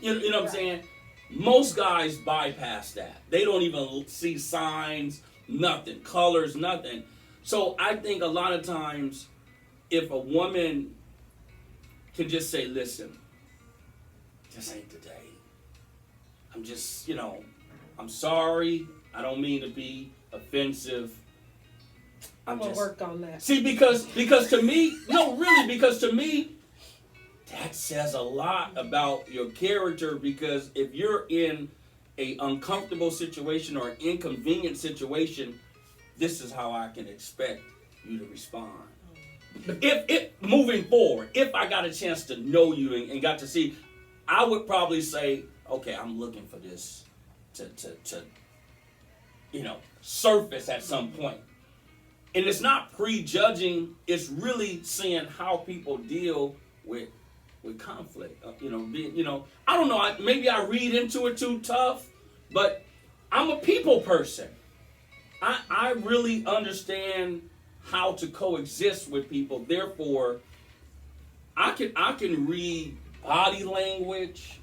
[SPEAKER 1] You know what I'm saying? Most guys bypass that. They don't even see signs, nothing, colors, nothing. So I think a lot of times, if a woman can just say, listen, this ain't the day. I'm just, I'm sorry. I don't mean to be offensive.
[SPEAKER 3] I'm gonna work on that.
[SPEAKER 1] See, because to me, because to me, that says a lot about your character. Because if you're in a uncomfortable situation or an inconvenient situation, this is how I can expect you to respond. If moving forward, if I got a chance to know you and got to see, I would probably say, okay, I'm looking for this to surface at some point. And it's not prejudging, it's really seeing how people deal with conflict. I don't know, maybe I read into it too tough, but I'm a people person. I really understand how to coexist with people. Therefore, I can read body language,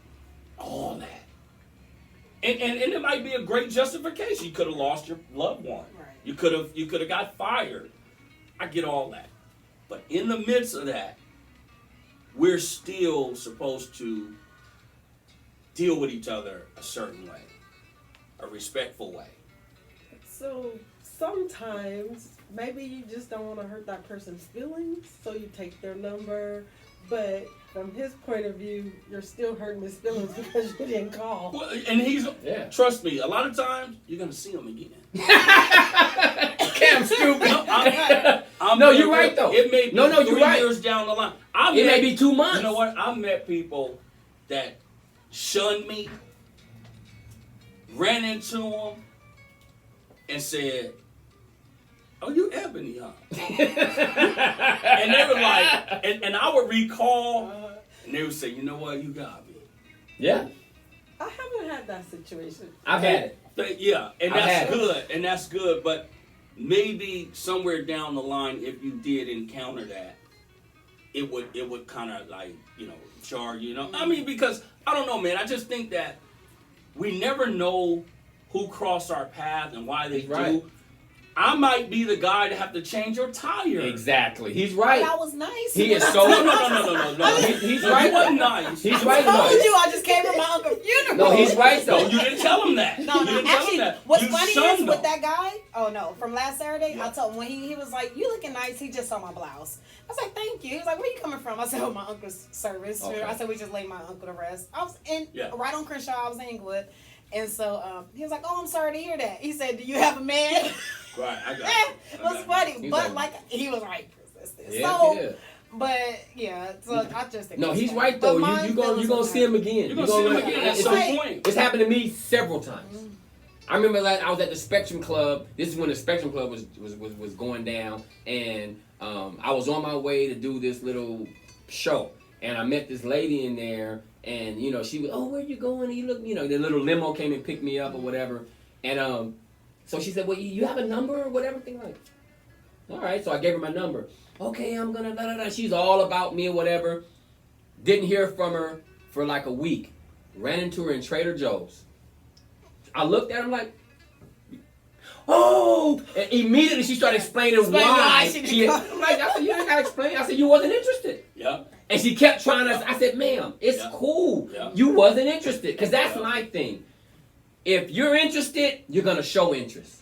[SPEAKER 1] all that. And it might be a great justification. You could have lost your loved one. Right. You could have got fired. I get all that. But in the midst of that, we're still supposed to deal with each other a certain way, a respectful way.
[SPEAKER 3] So sometimes maybe you just don't want to hurt that person's feelings, so you take their number. But from his point of view, you're still hurting his feelings because you didn't call.
[SPEAKER 1] Well, and trust me, a lot of times you're gonna see him again.
[SPEAKER 2] Cam stupid.
[SPEAKER 1] No,
[SPEAKER 2] you're right though.
[SPEAKER 1] It may be
[SPEAKER 2] you're right.
[SPEAKER 1] 3 years down the line.
[SPEAKER 2] It may be 2 months.
[SPEAKER 1] You know what? I've met people that shunned me, ran into them, and said, "Oh, you Ebony, huh?" And they were like, and I would recall, and they would say, "You know what? You got me."
[SPEAKER 2] Yeah.
[SPEAKER 3] I haven't had that situation.
[SPEAKER 2] I've had it.
[SPEAKER 1] Yeah, and that's good, and that's good. But maybe somewhere down the line, if you did encounter that, it would kind of like jar you. I mean, because I don't know, man. I just think that we never know who crossed our path and why they do. I might be the guy to have to change your tire.
[SPEAKER 2] Exactly. He's right.
[SPEAKER 4] But I was nice.
[SPEAKER 2] He is so...
[SPEAKER 1] No.
[SPEAKER 2] He's right.
[SPEAKER 1] He wasn't nice.
[SPEAKER 2] He's right.
[SPEAKER 4] I told you I just came from my uncle's funeral.
[SPEAKER 2] No, he's right though.
[SPEAKER 1] You didn't tell him that.
[SPEAKER 4] No,
[SPEAKER 1] you didn't tell him that.
[SPEAKER 4] What's
[SPEAKER 1] you
[SPEAKER 4] funny is
[SPEAKER 1] him.
[SPEAKER 4] with that guy, from last Saturday,
[SPEAKER 1] Yeah.
[SPEAKER 4] I told him when he was like, "You looking nice," he just saw my blouse. I was like, "Thank you." He was like, "Where you coming from?" I said, "Oh, my uncle's service."
[SPEAKER 2] Okay.
[SPEAKER 4] I said, "We just laid my uncle to rest." I was right on Crenshaw. I was in Inglewood. And so he was like, "Oh, I'm sorry to hear that." He said, "Do you have a man?"
[SPEAKER 1] Right, I got
[SPEAKER 4] it. It was funny,
[SPEAKER 2] He's
[SPEAKER 4] but he was right. But so I just think
[SPEAKER 2] he's right though. You gonna see him again.
[SPEAKER 1] You're gonna see him again. That's the point.
[SPEAKER 2] It's happened to me several times. Mm-hmm. I remember I was at the Spectrum Club. This is when the Spectrum Club was going down, and I was on my way to do this little show, and I met this lady in there, and she was, "Oh, where you going?" And you look, the little limo came and picked me up or whatever, and so she said, "Well, you have a number or whatever?" Thing like, all right. So I gave her my number. Okay, I'm gonna da da da. She's all about me or whatever. Didn't hear from her for like a week. Ran into her in Trader Joe's. I looked at her like, "Oh!" And immediately she started explaining why. I said, "You ain't gotta explain." I said, "You wasn't interested."
[SPEAKER 1] Yeah.
[SPEAKER 2] And she kept trying to. I said, "Ma'am, it's cool.
[SPEAKER 1] Yeah.
[SPEAKER 2] You wasn't interested." Because that's my thing. If you're interested, you're gonna show interest.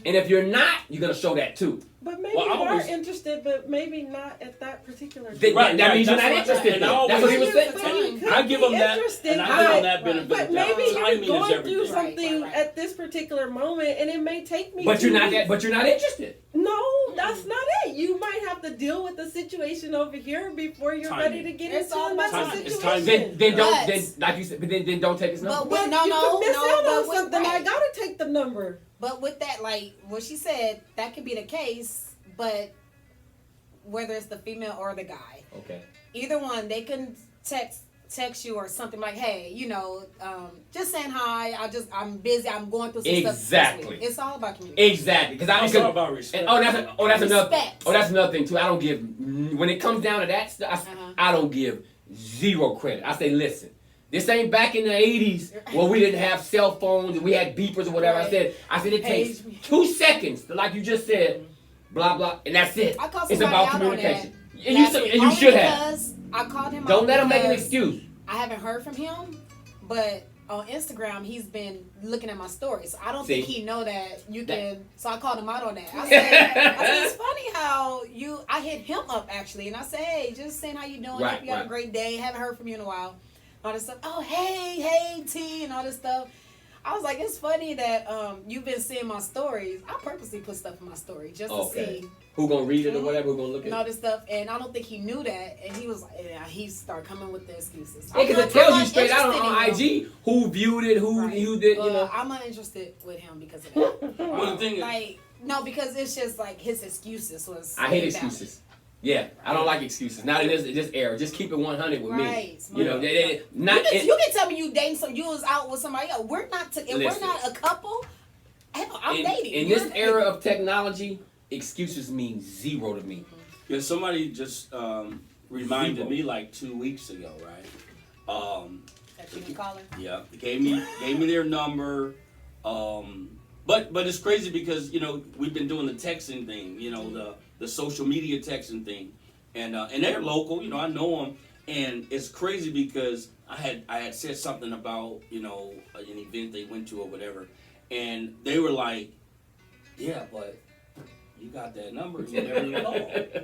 [SPEAKER 2] And if you're not, you're gonna show that too.
[SPEAKER 3] But maybe you are interested, but maybe not at that particular
[SPEAKER 2] time. That means you're not interested. That's what he was saying.
[SPEAKER 1] I give them that, and I give them that benefit.
[SPEAKER 3] But maybe you're going through something at this particular moment, and it may take me.
[SPEAKER 2] But you're not interested.
[SPEAKER 3] No, that's not it. You might have to deal with the situation over here before you're ready to get into another situation.
[SPEAKER 2] Then don't. Then like you said. But then don't take his number.
[SPEAKER 3] But you could miss out on something. I gotta take the number.
[SPEAKER 4] But with that, like what she said, that could be the case. But whether it's the female or the guy,
[SPEAKER 2] okay,
[SPEAKER 4] either one, they can text you or something like, hey, just saying hi. I'm busy. I'm going through some stuff.
[SPEAKER 2] Exactly.
[SPEAKER 4] It's all about communication.
[SPEAKER 2] Exactly. Because
[SPEAKER 1] It's all about respect.
[SPEAKER 2] That's another.
[SPEAKER 4] Respect.
[SPEAKER 2] Oh, that's another thing too. I don't give when it comes down to that stuff. I don't give zero credit. I say, listen. This ain't back in the 80s where we didn't have cell phones and we had beepers or whatever.
[SPEAKER 4] Right.
[SPEAKER 2] I said it takes 2 seconds, like you just said, blah blah, and that's it.
[SPEAKER 4] I called
[SPEAKER 2] It's
[SPEAKER 4] somebody
[SPEAKER 2] about
[SPEAKER 4] out
[SPEAKER 2] communication.
[SPEAKER 4] on that
[SPEAKER 2] And
[SPEAKER 4] last week,
[SPEAKER 2] you
[SPEAKER 4] only
[SPEAKER 2] should have.
[SPEAKER 4] because I called him.
[SPEAKER 2] Don't
[SPEAKER 4] out
[SPEAKER 2] let him make an
[SPEAKER 4] because
[SPEAKER 2] excuse.
[SPEAKER 4] I haven't heard from him, but on Instagram he's been looking at my stories. So I don't
[SPEAKER 2] See?
[SPEAKER 4] think he know that you can. So I called him out on that. I said it's funny how I hit him up actually, and I said, hey, just saying how you doing.
[SPEAKER 2] Right,
[SPEAKER 4] Hope you had a great day. Haven't heard from you in a while. All this stuff. Oh, hey, T, and all this stuff. I was like, it's funny that you've been seeing my stories. I purposely put stuff in my story just to see
[SPEAKER 2] who gonna read it or whatever, who gonna look
[SPEAKER 4] and
[SPEAKER 2] at
[SPEAKER 4] all
[SPEAKER 2] it.
[SPEAKER 4] this stuff. And I don't think he knew that. And he was like, yeah, he started coming with the excuses.
[SPEAKER 2] Yeah, because it
[SPEAKER 4] I'm
[SPEAKER 2] tells you
[SPEAKER 4] not
[SPEAKER 2] straight out
[SPEAKER 4] interested
[SPEAKER 2] on
[SPEAKER 4] in him.
[SPEAKER 2] IG who viewed it, who did,
[SPEAKER 4] I'm uninterested with him because of that.
[SPEAKER 1] Well, the thing is,
[SPEAKER 4] Like, no, because it's just like his excuses was.
[SPEAKER 2] I hate
[SPEAKER 4] invalid.
[SPEAKER 2] excuses. Yeah, I don't like excuses. Not in this era. Just keep it 100 with me.
[SPEAKER 4] Right.
[SPEAKER 2] You know, not.
[SPEAKER 4] You can tell me you dating you was out with somebody else. We're not. If
[SPEAKER 2] Listen.
[SPEAKER 4] we're not a couple, I'm dating.
[SPEAKER 2] In
[SPEAKER 4] You're
[SPEAKER 2] this
[SPEAKER 4] dating.
[SPEAKER 2] era of technology, excuses mean zero to me.
[SPEAKER 1] yeah, somebody just reminded me like 2 weeks ago, right?
[SPEAKER 4] That you can call her.
[SPEAKER 1] Yeah, gave me their number. But it's crazy because we've been doing the texting thing, the social media texting thing, and they're local, I know them, and it's crazy because I had said something about an event they went to or whatever, and they were like, yeah, but you got that number, you never even called.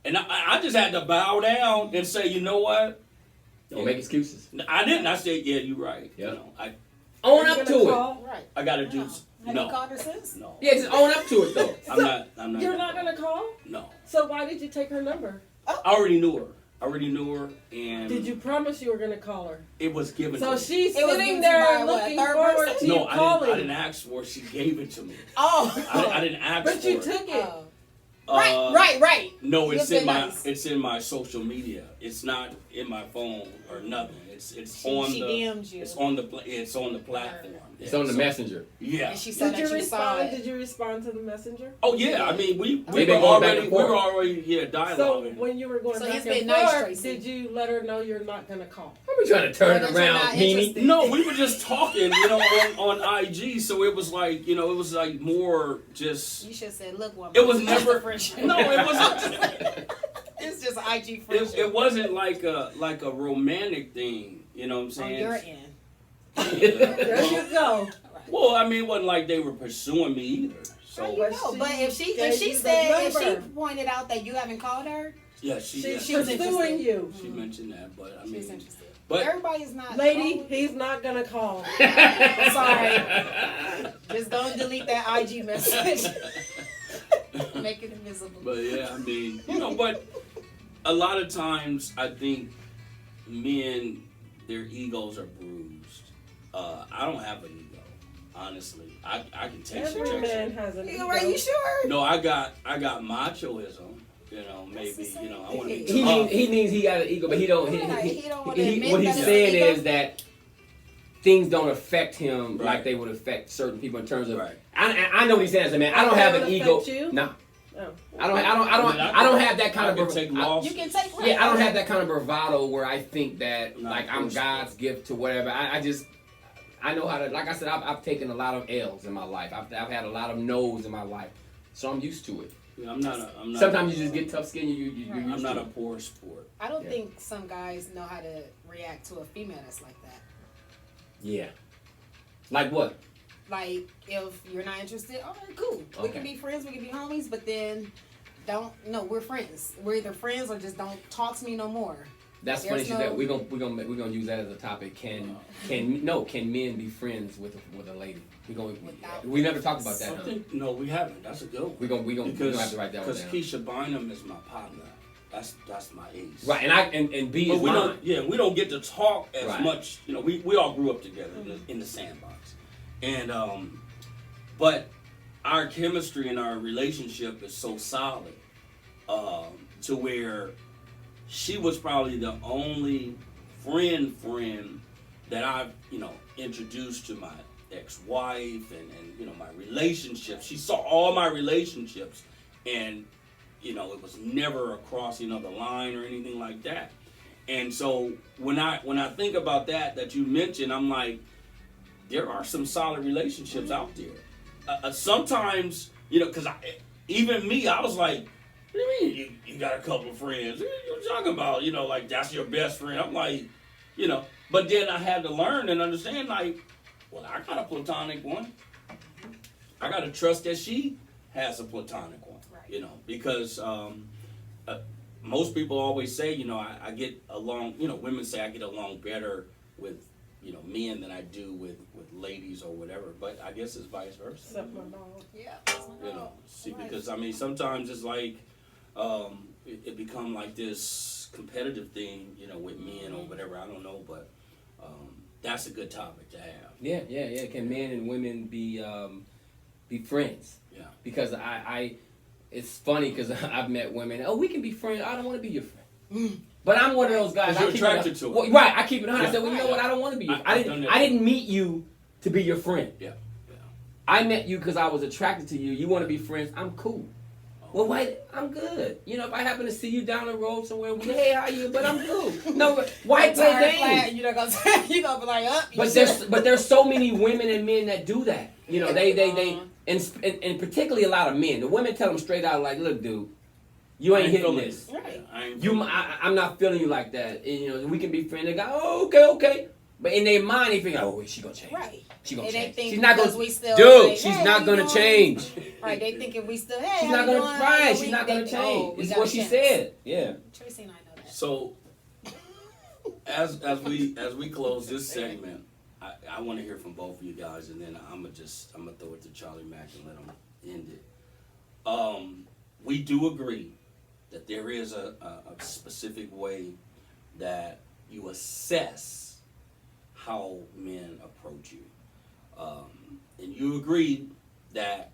[SPEAKER 1] And I just had to bow down and say, you know what?
[SPEAKER 2] Don't make excuses.
[SPEAKER 1] I didn't. I said, yeah, you're right.
[SPEAKER 2] Yeah.
[SPEAKER 1] I
[SPEAKER 2] Own
[SPEAKER 3] Are you
[SPEAKER 2] up
[SPEAKER 3] gonna
[SPEAKER 2] to it.
[SPEAKER 3] call?
[SPEAKER 4] Right.
[SPEAKER 1] I gotta do.
[SPEAKER 4] Have
[SPEAKER 1] No.
[SPEAKER 4] you called her since?
[SPEAKER 1] No.
[SPEAKER 2] Yeah, just own up to it though.
[SPEAKER 1] I'm not.
[SPEAKER 3] You're not gonna call?
[SPEAKER 1] No.
[SPEAKER 3] So why did you take her number?
[SPEAKER 1] I already knew her, and
[SPEAKER 3] Did you promise you were gonna call her?
[SPEAKER 1] it was given
[SPEAKER 3] So
[SPEAKER 1] to me.
[SPEAKER 3] she's
[SPEAKER 4] It was
[SPEAKER 3] sitting
[SPEAKER 4] given
[SPEAKER 3] there
[SPEAKER 4] by what,
[SPEAKER 3] looking
[SPEAKER 4] third
[SPEAKER 3] forward
[SPEAKER 4] person?
[SPEAKER 3] to
[SPEAKER 1] No,
[SPEAKER 3] you calling.
[SPEAKER 1] I didn't ask for it. She gave it to me.
[SPEAKER 4] Oh.
[SPEAKER 1] I didn't ask
[SPEAKER 3] But
[SPEAKER 1] for
[SPEAKER 3] you
[SPEAKER 1] it.
[SPEAKER 3] took it.
[SPEAKER 4] Right.
[SPEAKER 1] No,
[SPEAKER 4] You've
[SPEAKER 1] it's
[SPEAKER 4] been
[SPEAKER 1] in my
[SPEAKER 4] nice.
[SPEAKER 1] it's in my social media. It's not in my phone or nothing. It's on
[SPEAKER 4] She
[SPEAKER 1] the
[SPEAKER 4] DM'd you.
[SPEAKER 1] it's on the platform.
[SPEAKER 2] It's
[SPEAKER 1] Yeah,
[SPEAKER 2] on the
[SPEAKER 1] so-
[SPEAKER 2] messenger.
[SPEAKER 1] Yeah.
[SPEAKER 4] And she said
[SPEAKER 3] Did you
[SPEAKER 4] that you saw
[SPEAKER 3] respond?
[SPEAKER 4] it.
[SPEAKER 3] Did you respond to the messenger?
[SPEAKER 1] Oh yeah. I mean, we
[SPEAKER 2] They've
[SPEAKER 1] were
[SPEAKER 2] been going back and forth.
[SPEAKER 1] already
[SPEAKER 3] So
[SPEAKER 1] dialoguing.
[SPEAKER 3] when you were going
[SPEAKER 4] So
[SPEAKER 3] back
[SPEAKER 4] he's
[SPEAKER 3] and
[SPEAKER 4] been nice,
[SPEAKER 3] forth,
[SPEAKER 4] Tracy.
[SPEAKER 3] did you let her know you're not gonna call?
[SPEAKER 2] I'm trying to turn
[SPEAKER 4] Well,
[SPEAKER 2] it
[SPEAKER 4] that you're
[SPEAKER 2] around,
[SPEAKER 4] not
[SPEAKER 2] Mimi.
[SPEAKER 4] interested.
[SPEAKER 1] No, we were just talking, on IG. So it was like, it was like more just.
[SPEAKER 4] You should have said, look, woman.
[SPEAKER 1] It was
[SPEAKER 4] it's just
[SPEAKER 1] never.
[SPEAKER 4] a friendship.
[SPEAKER 1] No, it wasn't.
[SPEAKER 4] It's just an IG friendship.
[SPEAKER 1] It wasn't like a romantic thing. You know what I'm
[SPEAKER 4] On
[SPEAKER 1] saying?
[SPEAKER 4] your end.
[SPEAKER 3] There you go.
[SPEAKER 1] Well, I mean, it wasn't like they were pursuing me either.
[SPEAKER 4] There
[SPEAKER 1] So
[SPEAKER 4] you go.
[SPEAKER 3] she
[SPEAKER 4] But if she
[SPEAKER 3] gave you the
[SPEAKER 4] said, if she
[SPEAKER 3] number.
[SPEAKER 4] pointed out that you haven't called her,
[SPEAKER 1] yeah,
[SPEAKER 3] She's
[SPEAKER 4] she was
[SPEAKER 3] pursuing
[SPEAKER 4] interested.
[SPEAKER 3] you.
[SPEAKER 1] she mentioned that, but I mean,
[SPEAKER 4] she's interested.
[SPEAKER 1] but
[SPEAKER 4] Everybody's not.
[SPEAKER 3] Lady,
[SPEAKER 4] Oh,
[SPEAKER 3] he's not gonna call.
[SPEAKER 4] sorry. Just don't delete that IG message. Make it invisible.
[SPEAKER 1] But yeah, I mean, but a lot of times I think men, their egos are bruised. I don't have an ego, honestly. I can text you.
[SPEAKER 3] Every man has an ego.
[SPEAKER 4] Are you sure?
[SPEAKER 1] No, I got machoism. Maybe
[SPEAKER 4] That's the same
[SPEAKER 1] I want to be
[SPEAKER 4] thing.
[SPEAKER 1] tough.
[SPEAKER 2] He means he got an ego, but he don't.
[SPEAKER 4] Right, he don't wanna admit
[SPEAKER 2] What
[SPEAKER 4] that
[SPEAKER 2] he's
[SPEAKER 4] it's
[SPEAKER 2] saying
[SPEAKER 4] ego.
[SPEAKER 2] is that things don't affect him
[SPEAKER 1] Right.
[SPEAKER 2] like they would affect certain people in terms of.
[SPEAKER 1] Right.
[SPEAKER 2] I know what he's saying as a man. I don't
[SPEAKER 3] Like
[SPEAKER 2] have
[SPEAKER 3] they
[SPEAKER 2] an
[SPEAKER 3] would
[SPEAKER 2] ego.
[SPEAKER 3] affect you?
[SPEAKER 2] No,
[SPEAKER 3] Oh.
[SPEAKER 2] I don't have that kind
[SPEAKER 1] I
[SPEAKER 2] of.
[SPEAKER 1] can take loss.
[SPEAKER 4] You can take
[SPEAKER 2] Yeah, I don't have that kind of bravado where I think that
[SPEAKER 1] Not
[SPEAKER 2] like I'm
[SPEAKER 1] forceful.
[SPEAKER 2] God's gift to whatever. I know how to. Like I said, I've taken a lot of L's in my life. I've had a lot of no's in my life, so I'm used to it.
[SPEAKER 1] Yeah, I'm not.
[SPEAKER 2] Sometimes you just get tough skin. You're
[SPEAKER 4] Right.
[SPEAKER 2] used
[SPEAKER 1] I'm not
[SPEAKER 2] to
[SPEAKER 1] a
[SPEAKER 2] it.
[SPEAKER 1] poor sport.
[SPEAKER 4] I don't
[SPEAKER 2] Yeah.
[SPEAKER 4] think some guys know how to react to a female that's like that.
[SPEAKER 2] Yeah. Like what?
[SPEAKER 4] Like, if you're not interested, all right, cool. We can
[SPEAKER 2] Okay.
[SPEAKER 4] be friends, we can be homies, but then we're friends. We're either friends or just don't talk to me no more.
[SPEAKER 2] That's
[SPEAKER 4] There's
[SPEAKER 2] funny. She said
[SPEAKER 4] no-
[SPEAKER 2] we're gonna use that as a topic. Can men be friends with a lady?
[SPEAKER 4] Without-
[SPEAKER 2] We never talked about
[SPEAKER 1] I
[SPEAKER 2] that. Huh?
[SPEAKER 1] think no, we haven't. That's a good one.
[SPEAKER 2] We gonna have to write that one
[SPEAKER 1] Because
[SPEAKER 2] down.
[SPEAKER 1] Keisha Bynum is my partner. That's my ace.
[SPEAKER 2] Right, and B
[SPEAKER 1] But
[SPEAKER 2] is
[SPEAKER 1] we
[SPEAKER 2] mine.
[SPEAKER 1] don't. Yeah, we don't get to talk as
[SPEAKER 2] Right.
[SPEAKER 1] much. We all grew up together in the sandbox, and but our chemistry and our relationship is so solid to where she was probably the only friend that I've, introduced to my ex-wife and my relationships. She saw all my relationships, and it was never a crossing of the line or anything like that. And so when I think about that you mentioned, I'm like, there are some solid relationships out there. Sometimes, because even me, I was like, what do you mean you got a couple of friends? What are you talking about? Like that's your best friend. I'm like, but then I had to learn and understand, like, well, I got a platonic one. I got to trust that she has a platonic one,
[SPEAKER 4] Right.
[SPEAKER 1] Because most people always say, I get along, women say I get along better with, men than I do with ladies or whatever, but I guess it's vice versa.
[SPEAKER 3] Except my dog.
[SPEAKER 4] Yeah.
[SPEAKER 1] See, because sometimes it's like, it become like this competitive thing, with men or whatever, I don't know, but that's a good topic to have.
[SPEAKER 2] Yeah. Can men and women be friends?
[SPEAKER 1] Yeah.
[SPEAKER 2] Because it's funny because I've met women. Oh, we can be friends. I don't want to be your friend. But I'm one of those guys.
[SPEAKER 1] You're attracted to it.
[SPEAKER 2] Well, right. I keep it honest.
[SPEAKER 1] Yeah.
[SPEAKER 2] I said, well, you know what? I don't want to be your
[SPEAKER 1] I
[SPEAKER 2] didn't meet you to be your friend.
[SPEAKER 1] Yeah.
[SPEAKER 2] I met you because I was attracted to you. You want to be friends? I'm cool. Well, wait, I'm good. If I happen to see you down the road somewhere, hey, how you? But I'm cool. No, why play games?
[SPEAKER 4] You're not gonna you gonna be like,
[SPEAKER 2] But there's so many women and men that do that. They and particularly a lot of men. The women tell them straight out, like, look, dude, you ain't hitting this.
[SPEAKER 4] Right.
[SPEAKER 2] I'm not feeling you like that. And, we can be friends. They go, oh, okay. But in their mind, they think, oh, she gonna change.
[SPEAKER 4] Right.
[SPEAKER 2] She gonna
[SPEAKER 4] And
[SPEAKER 2] change.
[SPEAKER 4] they think
[SPEAKER 2] She's not
[SPEAKER 4] because
[SPEAKER 2] gonna.
[SPEAKER 4] we still
[SPEAKER 2] Dude,
[SPEAKER 4] like,
[SPEAKER 2] she's
[SPEAKER 4] hey,
[SPEAKER 2] not
[SPEAKER 4] you
[SPEAKER 2] gonna
[SPEAKER 4] doing?
[SPEAKER 2] change.
[SPEAKER 4] Right. They thinking we still. Hey,
[SPEAKER 2] She's
[SPEAKER 4] how
[SPEAKER 2] not
[SPEAKER 4] you
[SPEAKER 2] gonna.
[SPEAKER 4] doing?
[SPEAKER 2] Right.
[SPEAKER 4] We-
[SPEAKER 2] She's not
[SPEAKER 4] they-
[SPEAKER 2] gonna change.
[SPEAKER 4] we
[SPEAKER 2] It's
[SPEAKER 4] got
[SPEAKER 2] what
[SPEAKER 4] a
[SPEAKER 2] she
[SPEAKER 4] chance.
[SPEAKER 2] said. Yeah.
[SPEAKER 4] Tracy and I know that.
[SPEAKER 1] So, as we close this segment, I want to hear from both of you guys, and then I'm gonna throw it to Charlie Mack and let him end it. We do agree that there is a specific way that you assess how men approach you, and you agree that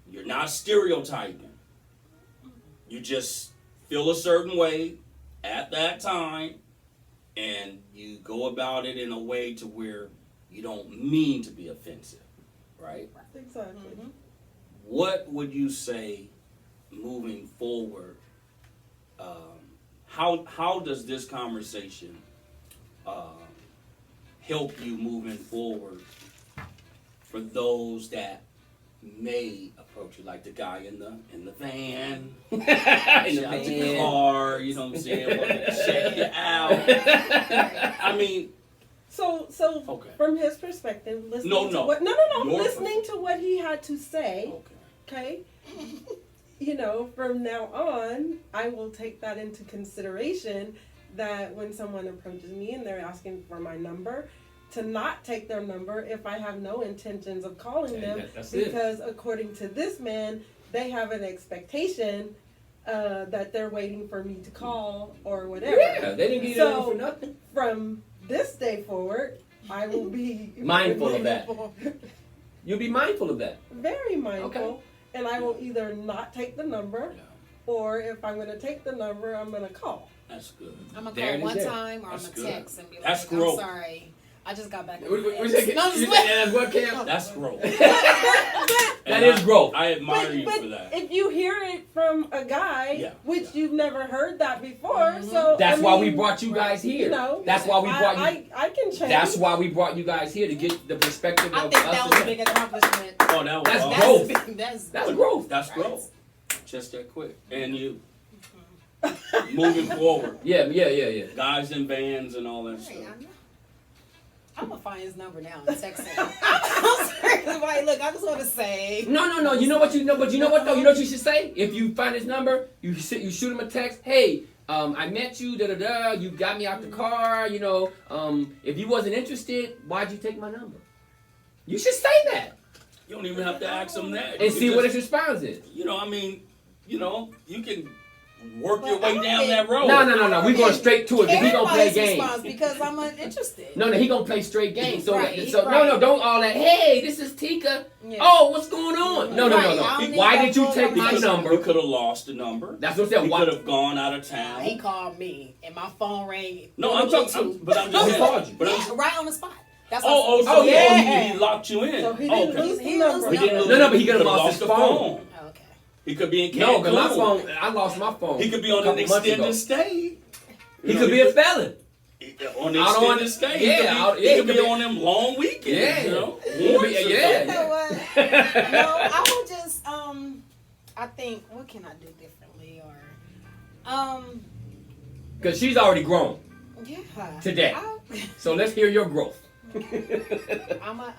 [SPEAKER 1] you're not stereotyping. You just feel a certain way at that time, and you go about it in a way to where you don't mean to be offensive, right?
[SPEAKER 3] Exactly.
[SPEAKER 4] Mm-hmm.
[SPEAKER 1] What would you say moving forward? How does this conversation help you moving forward for those that may approach you, like the guy in the van,
[SPEAKER 2] In the
[SPEAKER 1] out the
[SPEAKER 2] van.
[SPEAKER 1] car, you know what I'm saying? Want to check you out. I mean,
[SPEAKER 3] So
[SPEAKER 1] okay.
[SPEAKER 3] from his perspective, listening
[SPEAKER 1] No.
[SPEAKER 3] to what
[SPEAKER 1] Your
[SPEAKER 3] listening to what he had to say,
[SPEAKER 1] Okay.
[SPEAKER 3] from now on, I will take that into consideration that when someone approaches me and they're asking for my number, to not take their number if I have no intentions of calling them,
[SPEAKER 2] That's it.
[SPEAKER 3] because according to this man, they have an expectation that they're waiting for me to call or whatever.
[SPEAKER 2] Yeah, they didn't give you that for nothing.
[SPEAKER 3] From this day forward, I will be
[SPEAKER 2] Mindful of that. You'll be mindful of that.
[SPEAKER 3] Very mindful.
[SPEAKER 2] Okay.
[SPEAKER 3] And I will either not take the number,
[SPEAKER 1] Yeah,
[SPEAKER 3] or if I'm going to take the number, I'm going to call.
[SPEAKER 1] that's good.
[SPEAKER 4] I'm gonna
[SPEAKER 2] There
[SPEAKER 4] call
[SPEAKER 2] it
[SPEAKER 4] one
[SPEAKER 2] is.
[SPEAKER 4] time or
[SPEAKER 1] That's
[SPEAKER 4] I'm gonna
[SPEAKER 1] good.
[SPEAKER 4] text and be like,
[SPEAKER 1] That's
[SPEAKER 4] I'm
[SPEAKER 1] growth.
[SPEAKER 4] sorry. I just got back.
[SPEAKER 2] We
[SPEAKER 4] with my
[SPEAKER 2] say,
[SPEAKER 4] ex." No, I'm
[SPEAKER 2] you
[SPEAKER 4] just
[SPEAKER 2] say,
[SPEAKER 4] playing.
[SPEAKER 2] that's what Cam?
[SPEAKER 1] That's growth.
[SPEAKER 2] That
[SPEAKER 1] And
[SPEAKER 2] is growth.
[SPEAKER 1] I admire you
[SPEAKER 3] But
[SPEAKER 1] for that.
[SPEAKER 3] if you hear it from a guy,
[SPEAKER 1] Yeah,
[SPEAKER 3] which
[SPEAKER 1] yeah.
[SPEAKER 3] you've never heard that before,
[SPEAKER 4] Mhm.
[SPEAKER 3] so
[SPEAKER 2] That's
[SPEAKER 3] I
[SPEAKER 2] why we
[SPEAKER 3] mean,
[SPEAKER 2] brought you guys here. That's why we brought you.
[SPEAKER 3] I can change.
[SPEAKER 2] That's why we brought you guys here, to get the perspective
[SPEAKER 4] I
[SPEAKER 2] of
[SPEAKER 4] think
[SPEAKER 2] us.
[SPEAKER 4] that was a big accomplishment.
[SPEAKER 1] Oh, that was
[SPEAKER 2] That's
[SPEAKER 1] awesome.
[SPEAKER 2] growth.
[SPEAKER 4] That's
[SPEAKER 2] growth.
[SPEAKER 1] That's growth. Just that quick. And you moving forward,
[SPEAKER 2] Yeah.
[SPEAKER 1] guys in vans and all that
[SPEAKER 4] Hey,
[SPEAKER 1] stuff.
[SPEAKER 4] I'm gonna find his number now and text him. I'm sorry, like, look, I just want to say.
[SPEAKER 2] No. You know what you know, but you know what though? You know what you should say? If you find his number, you shoot him a text. Hey, I met you. You got me out the car. If you wasn't interested, why'd you take my number? You should say that
[SPEAKER 1] You don't even have to ask them that.
[SPEAKER 2] and
[SPEAKER 1] You
[SPEAKER 2] see
[SPEAKER 1] can
[SPEAKER 2] what
[SPEAKER 1] just-
[SPEAKER 2] his response is.
[SPEAKER 1] You can work your way down that road.
[SPEAKER 2] No. We going straight to it. He gonna play games
[SPEAKER 4] because I'm uninterested.
[SPEAKER 2] No, he gonna play straight games. So,
[SPEAKER 4] Right,
[SPEAKER 2] so
[SPEAKER 4] right.
[SPEAKER 2] no, don't all that. Hey, this is Tika.
[SPEAKER 4] Yeah.
[SPEAKER 2] Oh, what's going on? No.
[SPEAKER 4] Right,
[SPEAKER 2] Why did you take my
[SPEAKER 1] Because
[SPEAKER 2] number?
[SPEAKER 1] You could have lost the number.
[SPEAKER 2] That's what I'm saying.
[SPEAKER 1] He
[SPEAKER 2] Why?
[SPEAKER 1] could have gone out of town.
[SPEAKER 4] He called me and my phone rang.
[SPEAKER 1] No, I'm talking. But I'm just
[SPEAKER 2] He
[SPEAKER 1] saying.
[SPEAKER 2] called you.
[SPEAKER 1] But I'm,
[SPEAKER 4] Yeah, right on the spot. That's
[SPEAKER 1] so
[SPEAKER 4] yeah.
[SPEAKER 1] he locked you in.
[SPEAKER 3] So he didn't lose
[SPEAKER 4] He
[SPEAKER 3] the
[SPEAKER 4] lose
[SPEAKER 3] number.
[SPEAKER 1] He didn't lose-
[SPEAKER 2] No, but he could have
[SPEAKER 1] could've
[SPEAKER 2] lost his
[SPEAKER 1] the
[SPEAKER 2] phone.
[SPEAKER 4] Okay.
[SPEAKER 1] He could be in Cancun.
[SPEAKER 2] No, because my phone, I lost my phone.
[SPEAKER 1] He could be on
[SPEAKER 2] a
[SPEAKER 1] an
[SPEAKER 2] couple months ago.
[SPEAKER 1] extended stay.
[SPEAKER 2] He could be a felon.
[SPEAKER 1] On the
[SPEAKER 2] Out on
[SPEAKER 1] extended
[SPEAKER 2] the-
[SPEAKER 1] stay.
[SPEAKER 2] yeah,
[SPEAKER 1] He could be on them long weekends.
[SPEAKER 2] Yeah.
[SPEAKER 1] You know?
[SPEAKER 2] He could be-
[SPEAKER 1] Once or
[SPEAKER 2] yeah.
[SPEAKER 4] You know what? No, I would just I think what can I do differently or
[SPEAKER 2] Because she's already grown.
[SPEAKER 4] yeah.
[SPEAKER 2] Today. So let's hear your growth.
[SPEAKER 4] I'm a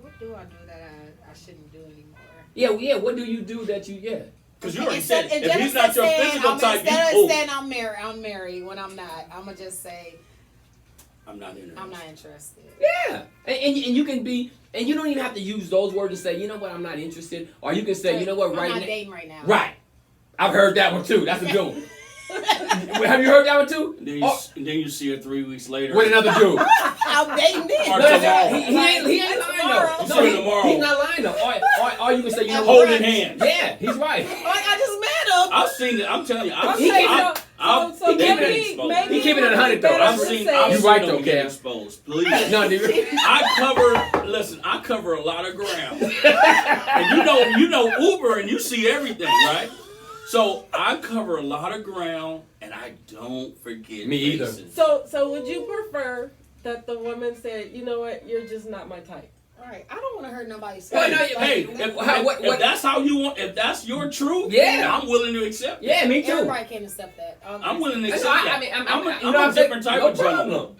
[SPEAKER 4] what do I do that I shouldn't do anymore?
[SPEAKER 2] Yeah. What do you do that you
[SPEAKER 1] Because you already said, if he's not your physical type, you
[SPEAKER 4] instead
[SPEAKER 1] cool.
[SPEAKER 4] of saying I'm married when I'm not, I'm gonna just say
[SPEAKER 1] I'm not interested.
[SPEAKER 4] I'm not interested.
[SPEAKER 2] Yeah. And you can be, and you don't even have to use those words to say, you know what, I'm not interested. Or you can say, you know what,
[SPEAKER 4] I'm
[SPEAKER 2] right
[SPEAKER 4] not
[SPEAKER 2] now.
[SPEAKER 4] dating right now.
[SPEAKER 2] Right. I've heard that one too. That's a good one. Have you heard that one too?
[SPEAKER 1] And then you see her 3 weeks later.
[SPEAKER 2] With another dude.
[SPEAKER 4] I'm dating this.
[SPEAKER 1] Or
[SPEAKER 2] No,
[SPEAKER 1] tomorrow.
[SPEAKER 2] he ain't lying though.
[SPEAKER 1] You
[SPEAKER 2] No,
[SPEAKER 1] see him tomorrow.
[SPEAKER 2] he's not lying though. Or you can say, you know what?
[SPEAKER 1] Holding hands.
[SPEAKER 2] Yeah, he's right.
[SPEAKER 4] I just met him.
[SPEAKER 1] I've seen it. I'm telling you. I've
[SPEAKER 2] He
[SPEAKER 1] seen
[SPEAKER 2] keeping
[SPEAKER 1] it.
[SPEAKER 3] So
[SPEAKER 1] He keeping it
[SPEAKER 3] maybe
[SPEAKER 1] exposed.
[SPEAKER 2] He keeping it 100 though.
[SPEAKER 1] I've
[SPEAKER 3] Better
[SPEAKER 1] seen.
[SPEAKER 3] say-
[SPEAKER 1] I've
[SPEAKER 2] You
[SPEAKER 1] seen
[SPEAKER 2] right
[SPEAKER 1] them
[SPEAKER 2] though,
[SPEAKER 1] get
[SPEAKER 2] Kev.
[SPEAKER 1] exposed. Please.
[SPEAKER 2] No, dude.
[SPEAKER 1] I cover a lot of ground. And you know Uber and you see everything, right? So I cover a lot of ground and I don't forget
[SPEAKER 2] Me either.
[SPEAKER 1] faces.
[SPEAKER 3] So would you prefer that the woman said, you know what, you're just not my type?
[SPEAKER 4] Right. I don't want to hurt nobody's
[SPEAKER 1] Hey,
[SPEAKER 4] feelings.
[SPEAKER 1] hey, if that's how you want, if that's your truth,
[SPEAKER 2] Yeah.
[SPEAKER 1] I'm willing to accept it.
[SPEAKER 2] Yeah, me too.
[SPEAKER 4] Everybody can't accept that.
[SPEAKER 1] I'm willing to
[SPEAKER 2] That's
[SPEAKER 1] accept
[SPEAKER 2] why,
[SPEAKER 1] that.
[SPEAKER 2] I mean,
[SPEAKER 1] I'm
[SPEAKER 2] you know
[SPEAKER 1] a
[SPEAKER 2] what I'm saying?
[SPEAKER 1] different type
[SPEAKER 2] No
[SPEAKER 1] of gentleman.
[SPEAKER 2] problem.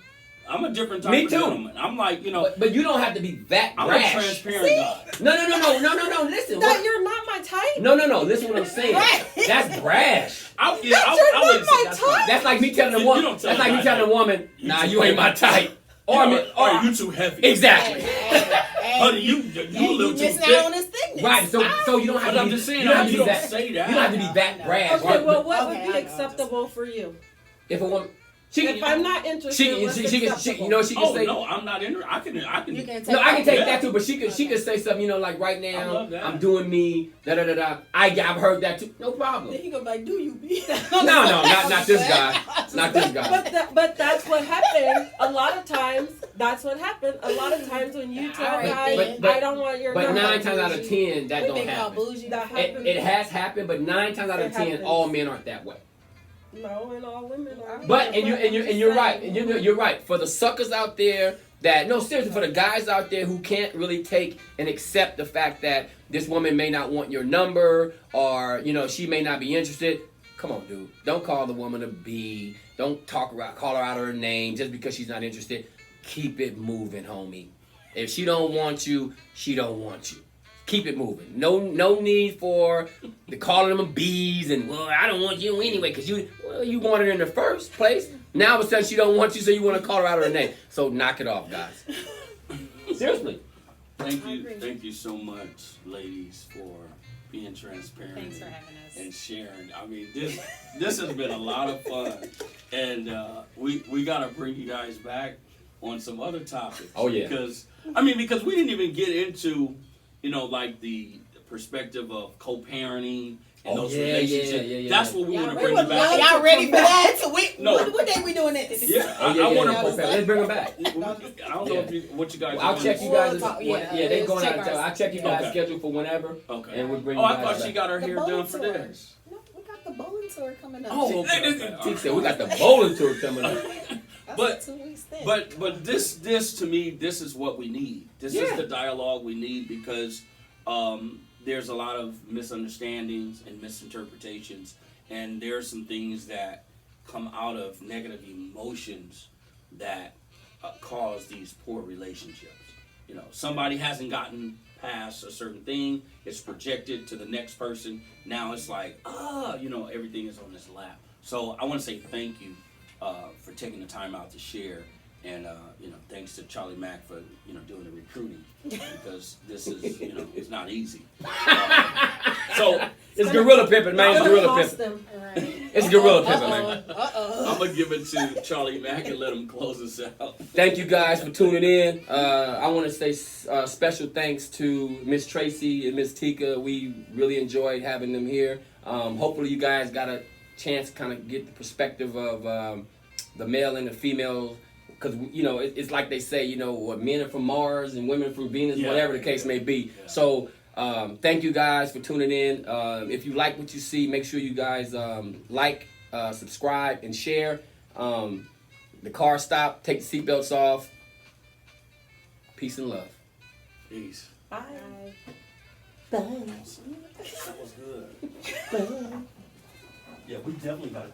[SPEAKER 1] I'm a different type
[SPEAKER 2] Me
[SPEAKER 1] of
[SPEAKER 2] too.
[SPEAKER 1] gentleman. I'm like,
[SPEAKER 2] But you don't have to be that
[SPEAKER 1] I'm
[SPEAKER 2] brash.
[SPEAKER 1] a transparent
[SPEAKER 4] See?
[SPEAKER 1] guy.
[SPEAKER 2] No. Listen.
[SPEAKER 3] That you're not my type?
[SPEAKER 2] No. Listen what I'm saying.
[SPEAKER 4] Right.
[SPEAKER 2] That's brash.
[SPEAKER 1] I
[SPEAKER 3] You're not my type.
[SPEAKER 2] That's like me telling a
[SPEAKER 1] You
[SPEAKER 2] woman.
[SPEAKER 1] don't tell
[SPEAKER 2] That's like me
[SPEAKER 1] me
[SPEAKER 2] telling a
[SPEAKER 1] that.
[SPEAKER 2] woman,
[SPEAKER 1] You
[SPEAKER 2] nah,
[SPEAKER 1] too
[SPEAKER 2] you ain't my
[SPEAKER 1] heavy.
[SPEAKER 2] type. Or
[SPEAKER 1] you too heavy.
[SPEAKER 2] exactly.
[SPEAKER 1] Honey, you a
[SPEAKER 4] you
[SPEAKER 1] little too
[SPEAKER 4] missing
[SPEAKER 1] thick.
[SPEAKER 4] out on this thickness.
[SPEAKER 2] Right. So you don't have
[SPEAKER 1] But
[SPEAKER 2] to.
[SPEAKER 1] I'm
[SPEAKER 2] be-
[SPEAKER 1] just saying,
[SPEAKER 2] you don't have to
[SPEAKER 1] you
[SPEAKER 2] be
[SPEAKER 1] don't
[SPEAKER 2] that.
[SPEAKER 1] say that.
[SPEAKER 2] You don't have to be that
[SPEAKER 4] No.
[SPEAKER 2] brash.
[SPEAKER 3] Okay,
[SPEAKER 2] Right?
[SPEAKER 3] well, what
[SPEAKER 4] Okay,
[SPEAKER 3] would
[SPEAKER 4] I
[SPEAKER 3] be
[SPEAKER 4] know.
[SPEAKER 3] acceptable for you?
[SPEAKER 2] If a woman,
[SPEAKER 3] If I'm not interested, what's
[SPEAKER 2] she
[SPEAKER 3] acceptable?
[SPEAKER 2] you know, she can
[SPEAKER 1] Oh
[SPEAKER 2] say.
[SPEAKER 1] no, I'm not interested. I can.
[SPEAKER 4] You can take
[SPEAKER 2] No, I can take
[SPEAKER 1] Yeah.
[SPEAKER 2] that too, but she could say something, you know, like right
[SPEAKER 1] I
[SPEAKER 2] now
[SPEAKER 1] love that.
[SPEAKER 2] I'm doing me, I've heard that too. No problem.
[SPEAKER 4] Then you go like, do you be?
[SPEAKER 2] No, not this guy. Not this guy.
[SPEAKER 3] But that's what happened. A lot of times, that's what happened. A lot of times when you tell
[SPEAKER 4] Alright,
[SPEAKER 3] guys,
[SPEAKER 2] but-
[SPEAKER 3] I don't want your
[SPEAKER 2] But
[SPEAKER 3] number.
[SPEAKER 2] 9 times out of 10, that
[SPEAKER 4] We've
[SPEAKER 2] don't
[SPEAKER 4] been called
[SPEAKER 2] happen.
[SPEAKER 4] bougie.
[SPEAKER 3] That
[SPEAKER 4] before.
[SPEAKER 3] happens.
[SPEAKER 2] It has happened, but 9 times out of
[SPEAKER 3] It
[SPEAKER 2] 10,
[SPEAKER 3] happens.
[SPEAKER 2] all men aren't that way.
[SPEAKER 3] No, and all women are.
[SPEAKER 2] But and you're right. And you're right. For the suckers out there that seriously, for the guys out there who can't really take and accept the fact that this woman may not want your number or she may not be interested. Come on, dude. Don't call the woman a B. Don't call her out of her name just because she's not interested. Keep it moving, homie. If she don't want you, she don't want you. Keep it moving. No need for the calling them B's and I don't want you anyway because you wanted her in the first place. Now all of a sudden she don't want you, so you want to call her out of her name. So knock it off, guys. Seriously.
[SPEAKER 1] Thank you so much, ladies, for being transparent.
[SPEAKER 4] Thanks for having us.
[SPEAKER 1] And sharing. I mean, this has been a lot of fun, and we gotta bring you guys back on some other topics.
[SPEAKER 2] Oh, yeah.
[SPEAKER 1] Because we didn't even get into like the perspective of co-parenting and those relationships.
[SPEAKER 2] Yeah.
[SPEAKER 1] That's what we want to bring you back.
[SPEAKER 4] Y'all ready for that? So
[SPEAKER 1] No.
[SPEAKER 4] what day we doing this?
[SPEAKER 1] Yeah,
[SPEAKER 2] Oh,
[SPEAKER 1] I want
[SPEAKER 2] yeah.
[SPEAKER 1] to.
[SPEAKER 2] Let's bring her back.
[SPEAKER 1] I don't know what you guys.
[SPEAKER 2] I'll
[SPEAKER 1] are
[SPEAKER 2] check
[SPEAKER 1] doing.
[SPEAKER 2] you guys.
[SPEAKER 4] We'll talk-
[SPEAKER 2] They're going
[SPEAKER 4] check
[SPEAKER 2] out of town.
[SPEAKER 4] ours.
[SPEAKER 2] I'll check you guys'
[SPEAKER 1] Okay.
[SPEAKER 2] schedule for whenever.
[SPEAKER 1] Okay.
[SPEAKER 2] And we'll bring
[SPEAKER 1] Oh,
[SPEAKER 2] you
[SPEAKER 1] I
[SPEAKER 2] guys
[SPEAKER 1] thought she
[SPEAKER 2] back.
[SPEAKER 1] got her
[SPEAKER 4] The
[SPEAKER 1] hair
[SPEAKER 4] bowling
[SPEAKER 1] done for
[SPEAKER 4] tour.
[SPEAKER 1] this.
[SPEAKER 4] No, we got the bowling tour coming up.
[SPEAKER 1] Oh, okay.
[SPEAKER 2] She said we got the bowling tour coming up.
[SPEAKER 4] That's
[SPEAKER 1] but-
[SPEAKER 4] 2 weeks then.
[SPEAKER 1] But this to me, this is what we need. This is the dialogue we need because there's a lot of misunderstandings and misinterpretations, and there are some things that come out of negative emotions that cause these poor relationships. Somebody hasn't gotten past a certain thing, it's projected to the next person. Now it's like, everything is on this lap. So I want to say thank you for taking the time out to share, and thanks thanks to Charlie Mack for doing the recruiting, because this is it's not easy. So
[SPEAKER 2] It's gorilla pimping, man. It's gorilla
[SPEAKER 3] Cost
[SPEAKER 2] pimping.
[SPEAKER 3] them.
[SPEAKER 4] Right.
[SPEAKER 2] It's gorilla pimping, man.
[SPEAKER 1] I'm gonna give it to Charlie Mack and let him close us out.
[SPEAKER 2] Thank you guys for tuning in. I want to say special thanks to Miss Tracy and Miss Tika. We really enjoyed having them here. Hopefully you guys got a chance to kind of get the perspective of the male and the female, because it's like they say, what men are from Mars and women from Venus, whatever the case may be.
[SPEAKER 1] Yeah.
[SPEAKER 2] So thank you guys for tuning in. If you like what you see, make sure you guys like, subscribe, and share. The car stop, take the seatbelts off. Peace and love.
[SPEAKER 1] Peace.
[SPEAKER 3] Bye.
[SPEAKER 1] That was good. Yeah, we definitely got to.